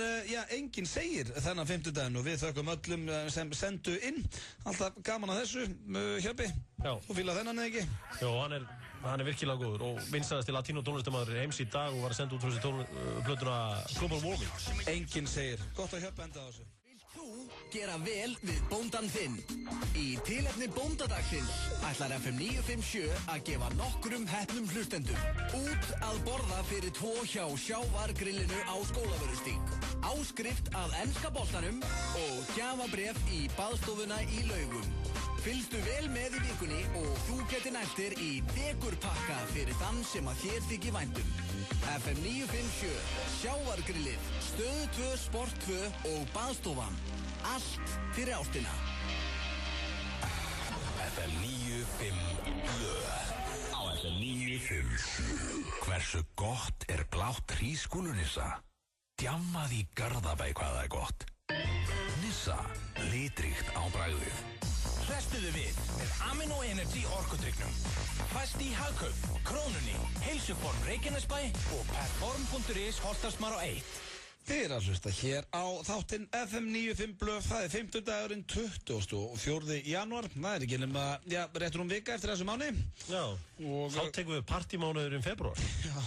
enginn segir þennan 50 daginn og við þökkum öllum sem sendu inn. Alltaf gaman að þessu, Hjöppi. Þú fílað þennan eða ekki? Jó, hann er virkilega góður og vinstæðasti latínó tónlistamæður heims í dag og var að senda út þessi plötuna Global Warming. Enginn segir. Gott að Hjöppi enda á þessu. Gera vel við bóndan þinn. Í tilefni bóndadagsins ætlar FM 957 að gefa nokkrum heppnum hlustendum út að borða fyrir 2 hjá Sjávargrillinu á Skólavörðustíg. Áskrift að enska boltanum og gjafabréf í baðstofuna í Laugum. Fylgstu vel með í vikunni og þú geti næstir í dekurpakka fyrir þann sem að þér þykir væntum. FM 957, Sjávargrillið, Stöð 2, Sport 2 og baðstofan. Allt fyrir ástina. FM 95 á FM 95. Hversu gott er blátt hrísgrjónunissa? Djammað í Garðabæ hvað það er gott. Nissa, litríkt á bragðið. Hrestuðu við með Amino Energy orkudrykknum. Fæst í Hagkaup, Krónunni, Heilsuform Reykjanesbæ og Perform.is Holtarsmar á 1. Þið að hlusta hér á þáttinn FM 95 blöð, það er 50 dagurinn 24. janúar, það er ekki nema, réttur vika eftir þessu mánu. Já, og þá tekum við partímánuður februar. Já,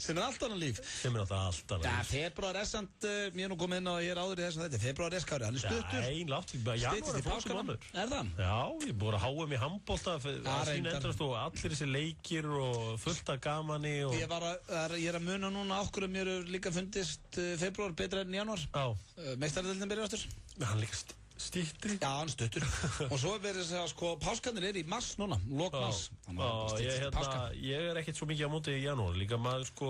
sem er allt annað líf. Sem er alltaf allt annað líf. Já, februar er samt, ég er nú komið inn á hér áður í þessum þetta, februar er skári, hann er stuttur. Já, látt ekki, janúar er flóksum mánuður. Er það? Já, ég búið að háa mig í handbolta, sín endrast og allir þessi leikir og fullt af gamani og... Ég er að muna núna okkur mér líka fundist februar betra enn janúar. Meistaradeildin byrjar aftur. Hann líka stýttri. Já, hann stuttur. Og svo verður þess að sko páskarnir er í mars núna, lok mars. Ég er ekkert svo mikið á móti í janúar, líka maður sko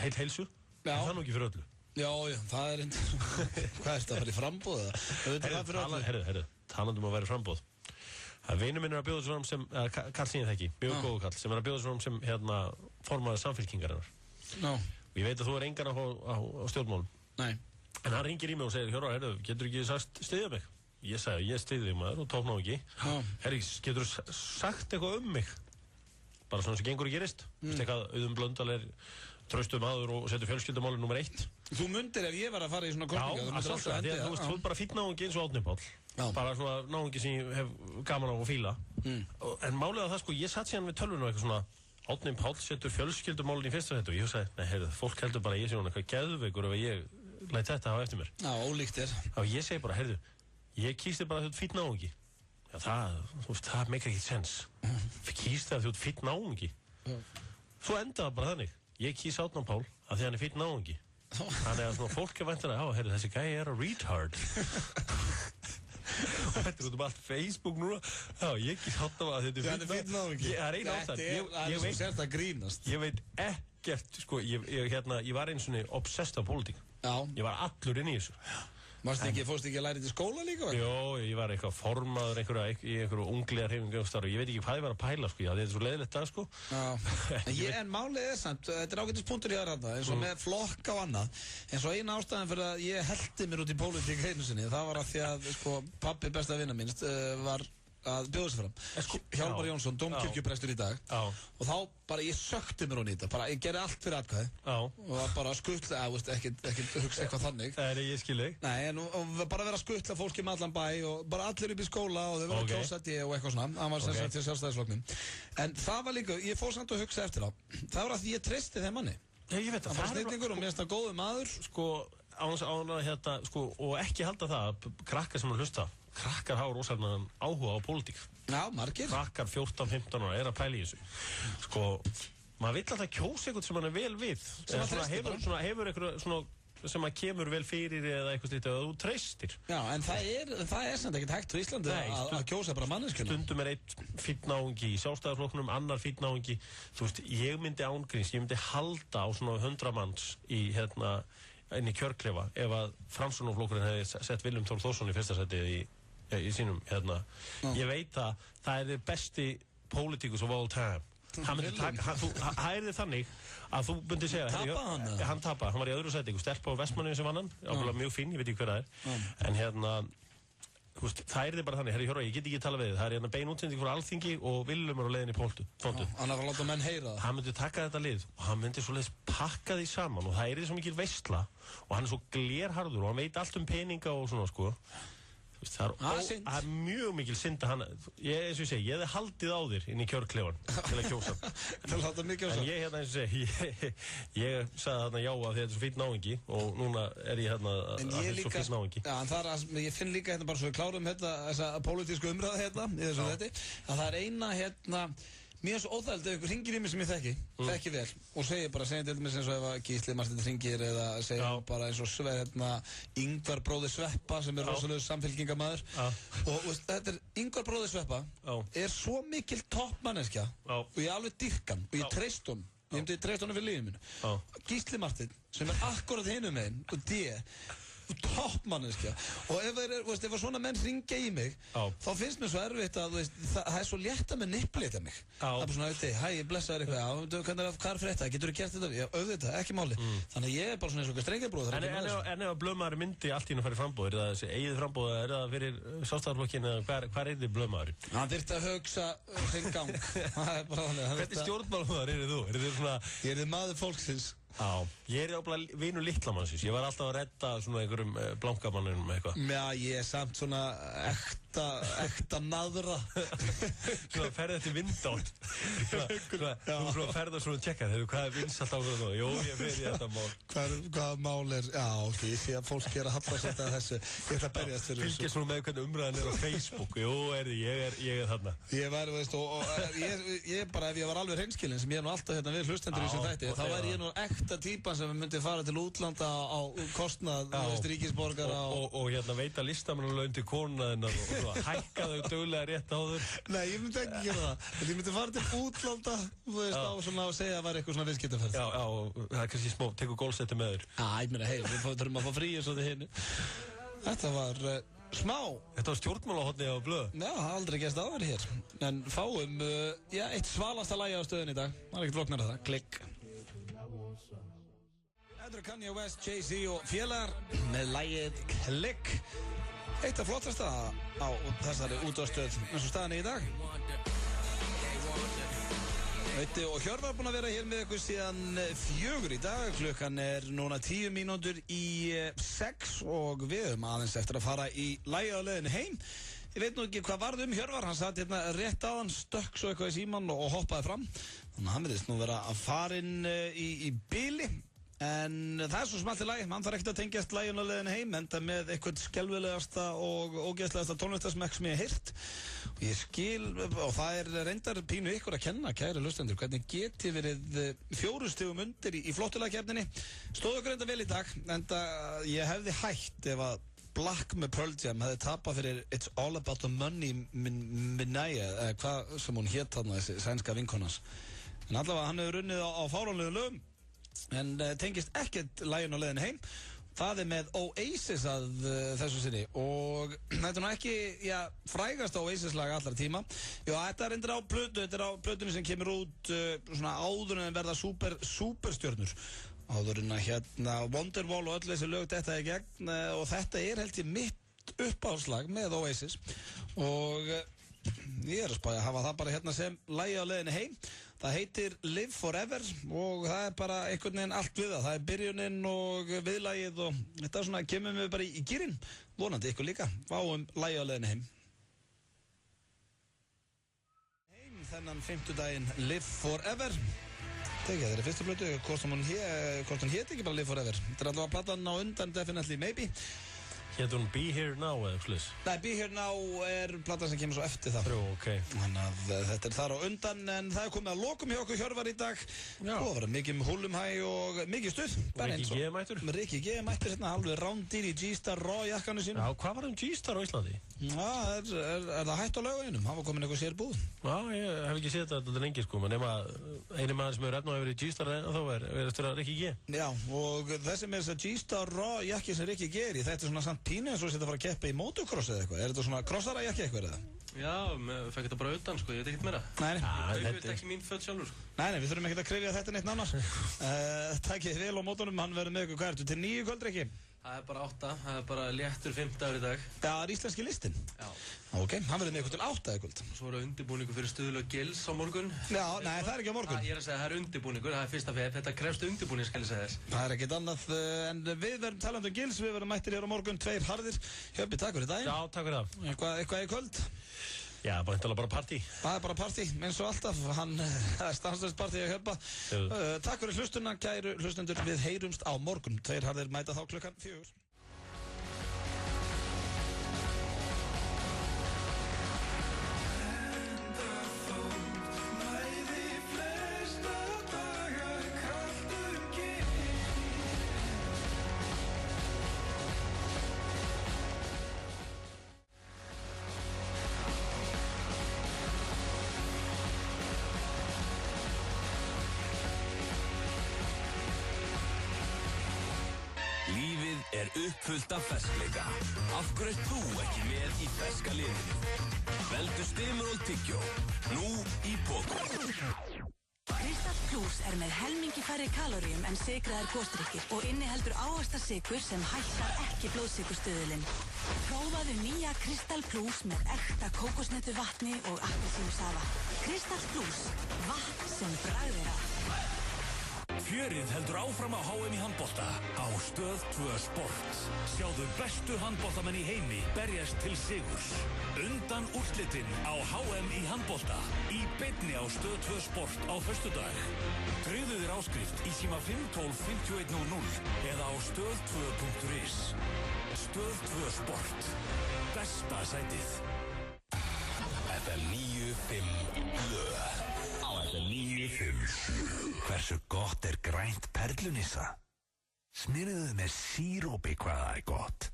heilsu. Það er nú ekki fyrir öllu. Já, það er hvað er þetta að fara í frambóð? Herðu, talandum að vera í frambóð. Vinur minn er að bjóða þessu fram sem, Karl sem ég þekki, mjög góðu Karl, sem er að bjóða þessu fram sem formaður Samfylkingarinnar. Og ég veit að þú er engan á stjórnmálum. Nei. En hann ringir í mig og segir, Hjörvar, getur ekki sagt styðja mig? Ég sagði, ég styðja þig maður og tókna á ekki. Herri, getur þú sagt eitthvað mig? Bara svona sem gengur og gerist. Eitthvað Auðun Blöndal er traustur maður og setur fjölskyldumálið nummer 1. Þú mundir ef ég var að fara í svona kosninga. Já, þú ert bara fínn náungi eins og Árni Páll. Bara svona náungi sem ég hef gaman á að fíla. En málið að það sko, ég satt síðan við tölvuna og eitthvað svona Árni Páll setur fjölskyldumálinn í fyrsta þetta og ég sagði, nei, heyrðu, fólk heldur bara að ég sé svona eitthvað geðveikur ef ég læt þetta hafa eftir mér. Já, ólíkt er. Og ég segi bara, heyrðu, ég kýsti bara þetta fínn náungi. Já, það make ekki sens. Kýst það að þú ert fínn náungi. Svo endaði það bara þannig. Ég kýs Árna Pál af því hann fínn náungi. Þannig að svona fólk væntanlega, heyrðu, þessi gæi a retard. Og þetta út allt Facebook núna. Já, ég kýs Árna Pál að þetta fínn náungi. Það ein ástæð. Það svo sért að grínast. Ég veit ekkert, sko, ég var eins og obsessed af pólitík. Já. Ég var allur inn í þessu. Fórst ekki að læra þetta í skóla líka? Jó, ég var eitthvað formaður í einhverju ungliðar hreyfingu og ég veit ekki hvað ég var að pæla, sko, þetta er svo leiðilegt það, sko. En málið samt, þetta er ágætis punktur í þarna, eins og með flokk á annað, eins og eina ástæðan fyrir að ég hellti mér út í pólitík einu sinni, það var að því að, sko, pabbi besta vinna minnst var að bjóða sig fram. Hjálmar Jónsson, dómkirkjuprestur í dag, og þá bara ég sökti mér á nýta, bara ég gerði allt fyrir atkvæði og var bara að skuttla, ekki hugsa eitthvað þannig. Nei, ég skil þig. Nei, og bara vera að skuttla fólki með allan bæ og bara allir upp í skóla og þau verða að kjósa þetta og eitthvað svona, hann var sem sagt til sjálfstæðisflokknum. En það var líka, ég fór samt að hugsa eftir það var að því ég treysti þeim manni. Ég veit að það var snillingur og mér finnst það góður maður. Sko, og ekki halda það, krakkar sem hlusta. Krakkar hafa rosalega áhuga á pólitík. Já, margir. Krakkar 14-15 ára að pæla í þessu. Sko, maður vill alltaf kjósa eitthvað sem hann vel við. Hefur eitthvað svona sem að kemur vel fyrir eða eitthvað slítið að þú treystir. Já, en það er samt ekkert hægt á Íslandi að kjósa bara manneskjuna. Stundum einn fínn náungi í Sjálfstæðisflokknum, annar fínn náungi. Þú veist, ég myndi ángríns, ég myndi halda á svona 100 manns inn í kjörklefa ef að Framsóknarflokkurinn hefði sett Willum Þór Þórsson í fyrsta sæti í sínum Ég veit að það er besti pólitíkus of all time. Það er þannig að þú myndi segja hann tappa, hann var í öðru sæti, stelpa á Vestmannaeyjum sem vann hann, ábúinlega mjög fín, ég veit ekki hver það er en það er bara þannig, ég get ekki tala við þið, það er bein útsending frá Alþingi og Willum er á leiðin í Pontu. Hann er að láta menn heyra það. Hann myndi taka þetta lið og hann myndi svoleiðis pakka því saman og það er því svo mikil veisla og hann er svo glerharður og hann veit allt peninga og svona, sko. Það er mjög mikil synd að hann, eins og ég segi, ég hefði haldið á þér inn í kjörklefan til að kjósa. En ég eins og segi, ég sagði þarna já að þetta er svo fínn náungi og núna er ég að þetta er svo fínn náungi. Já, en ég finn líka bara svo við klárum þessa pólitísku umræðu í þessu þetta, að það er eina mér er svo óþægilegt ef ykkur hringir í mig sem ég þekki vel og segir til dæmis eins og ef að Gísli Marsteinn hringir eða segir bara eins og Ingvar bróðir Sveppa sem er rosalega samfylkingamæður og þetta er Ingvar bróðir Sveppa er svo mikil toppmanneskja og ég alveg dýrkan og ég treyst honum ég myndi treyst honum fyrir lífið mínu Gísli Marsteinn sem er akkurat hinum meginn og toppmanneskja og ef svona menn ringja í mig þá finnst mér svo erfitt að það er svo létt að manipulata mig það er bara svona, hæ, ég blessaður eitthvað hvað er frétta, getur þú gert þetta? Já, auðvitað, ekki máli þannig að ég er bara svona eins og strengjarbróð En ef blöðmaður myndi allt í hennu færi frambóð er það þessi eigið frambóð, er það fyrir Sjálfstæðisflokkinn eða hvað er þið blöðmaður? Hann þyrfti að hugsa sinn gang Hvernig stjórnmálamaður eru þú? Ég er þið maður fólksins Já, ég er ábúinlega vinur litlamannsins, ég var alltaf að redda svona einhverjum blankamannum eitthvað. Já, ég er samt svona ekta naðra. Svona ferði þetta vindátt. Svona ferði það svona að tjekka, hvað er vinsalt á það? Jú, ég fer í þetta mál. Hvaða mál er, já, ok, ég sé að fólk er að hallast þetta að þessu. Ég ætla að berjast fyrir þessu. Fylgja svona með hvernig umræðan er á Facebook. Jú, ég er þarna. Ég bara, ef ég var alveg hreinskilinn sem ég er nú alltaf hérna við hlustendur í þessum þætti, þá væri ég nú ekta típan sem myndi fara til útlanda á kostnað ríkisborgara og veita listamannalaun til konuna þinnar og hækka þau duglega rétt á þur. Nei, ég myndi ekki gera það. Ég myndi fara til útlanda og segja að það var eitthvað svona viðskiptaferð. Já, og það er kannski smá, tekur gólsetti með þér. Ég meina, hei, við þurfum að fá frí eins og þið hinnu. Þetta var smá. Þetta var stjórnmálahotni á Blöð. Já, það har aldrei gerst áður hér. En fáum, eitt svalasta lagi á stöðun í dag. Það er ekkert flóknara það. Klikk. Kanye West, Jay-Z og félagar með lagið Klikk. Eitt af flottasta á þessari útvarpsstöð eins og staðan í dag. Veitu, og Hjörvar búinn að vera hér með ykkur síðan 4 í dag. Klukkan er núna 10 mínútur í 6 og við höfum aðeins eftir að fara í lagið á leiðinni heim. Ég veit nú ekki hvað varð Hjörvar, hann satt hérna rétt á hann, stökk svo eitthvað í símann og hoppaði fram. Þannig að hann verðist nú vera að fara inn í bili. En það svo sem allt í lagi, mann þarf ekkert að tengjast laginu á leiðinni heim, enda með eitthvað skelfilegasta og ógeðslegasta tónlistarsmekk sem ég hef heyrt. Og ég skil, og það reyndar pínu ykkur að kenna, kæri hlustendur, hvernig geti verið 4 stigum undir í flottulegakeppninni. Stóðu okkur enda vel í dag, enda ég hefði hætt ef að Black með Pearl Jam hefði tapað fyrir It's All About the Money Minaya, hvað sem hún hét þarna, þessi sænska vinkonans. En allavega hann hefur runnið á fáránlegum lögum, en tengist ekkert laginu á leiðinni heim. Það með Oasis að þessu sinni og þetta nú ekki, frægasta Oasis lag allra tíma. Jó, þetta reyndir á plötu, þetta á plötunni sem kemur út svona áður en verða superstjörnur. Áður en að Wonderwall og öll þessi lög detta í gegn og þetta held ég mitt uppáhaldslag með Oasis og ég að spája að hafa það bara sem lagi á leiðinni heim. Það heitir Live Forever og það bara einhvern veginn allt við það. Það byrjunin og viðlagið og þetta svona kemur við bara í gírinn. Vonandi ykkur líka. Fáum lagi á leiðinni heim. Þennan 5. daginn Live Forever. Tekið, þetta fyrstu plötu, hvort hún hét ekki bara Live Forever. Þetta allavega platan á undan Definitely Maybe. Hétt hún Be Here Now eða eitthvað? Nei, Be Here Now platan sem kemur svo eftir það. Okay. Þannig að þetta þar á undan, en það komið að lokum hjá okkur Hjörvar í dag. Og það var mikið húlumhæ og mikið stuð. Rikki G mættur. Rikki G mættur, alveg rándýr í G-Star Raw jakkanu sínu. Já, hvað var G-Star á Íslandi? Já, er það hætt á laugaunum? Hann var komin eitthvað sér búð. Já, ég hef ekki séð þetta lengi sko, nema eini maður sem hefur efna að vera í G-Star þá er eftir að Rikki G. Já, og þessi með þess að G-Star Raw jakki sem Rikki G í, þetta svona samt pínu eins og þetta fara að keppa í motocross eða eitthvað. Þetta svona crossara jakki eitthvað eða? Já, fekk þetta bara utan sko, ég veit ekkert meira. Þetta er ekki mín föt sjálfur sko. Nei, við þurfum ekki að krifja þetta neitt nánar. Takkið vel á mótunum, hann verður með ykkur. Hvað ertu til 9 kvöld, Rikki? Það er bara 8, það er bara léttur 5 dagur í dag. Já, það er íslenski listinn. Já. Ok, hann verður með ykkur til 8 eða kvöld. Svo er það undirbúningur fyrir Stuðlög Gils á morgun. Já, nei, það er ekki á morgun. Ég er að segja, það er undirbúningur, það er fyrsta fyrir, þetta krefst undirbúning, skal ég segja þess. Það er ekkert annað, en við verðum talandi um Gils, við verðum mættir hér á morgun, 2 harðir. Hjöppi, takk fyrir daginn. Já, takk fyrir það. Eitthvað í kvöld? Já, bara partí. Það er bara partí, eins og alltaf. Það er stanslöst partí að Hjöppa. Takk fyrir hlustunna, kæru hlustendur. Við heyrumst á morgun. 2 harðir mæta þá klukkan 4. Er uppfullt af ferskleika. Af hverju ert þú ekki með í ferska liðinu? Veldu Stimrol Tyggjó. Nú í pokum. Kristall Plus er með helmingi færri kaloríum en sykraðar gosdrykkir og inniheldur ávaxtasykur sem hækkar ekki blóðsykurstöðulinn. Prófaðu nýja Kristall Plus með ekta kókosnötu vatni og appelsínusafa. Kristall Plus, vatn sem bragðir af. Fjörið heldur áfram á HM í handbolta á Stöð 2 Sport. Sjáðu bestu handboltamenn í heimi berjast til sigurs. Undan úrslitin á HM í handbolta í beinni á Stöð 2 Sport á föstudag. Tryggðu þér áskrift í síma 512 5100 eða á stöð2.is. Stöð 2 Sport. Besta sætið. FM 95 blöð. Á FM 95. Hversu gott er grænt perlunissa? Smyrðuðu með sírópi hvað það er gott.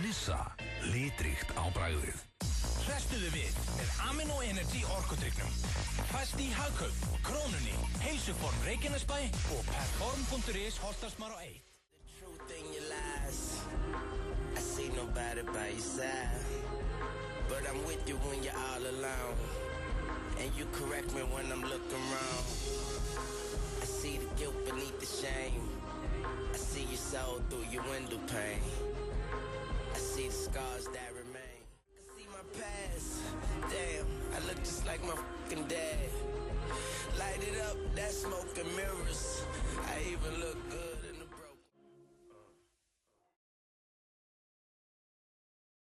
Nissa, litríkt á bragðið. Hrestuðu við með Amino Energy orkudrykknum. Fæst í Hagkaup, Krónunni, Heilsuform Reykjanesbæ og Perform.is Holtarsmár á 1. The truth in your lies, I see nobody by your side, but I'm with you when you're all alone, and you correct me when I'm looking wrong. I see the guilt beneath the shame, I see your soul through your window pane, I see the scars that remain, I see my past, damn, I look just like my fucking dad. Light it up, that smoke and mirrors, I even look good.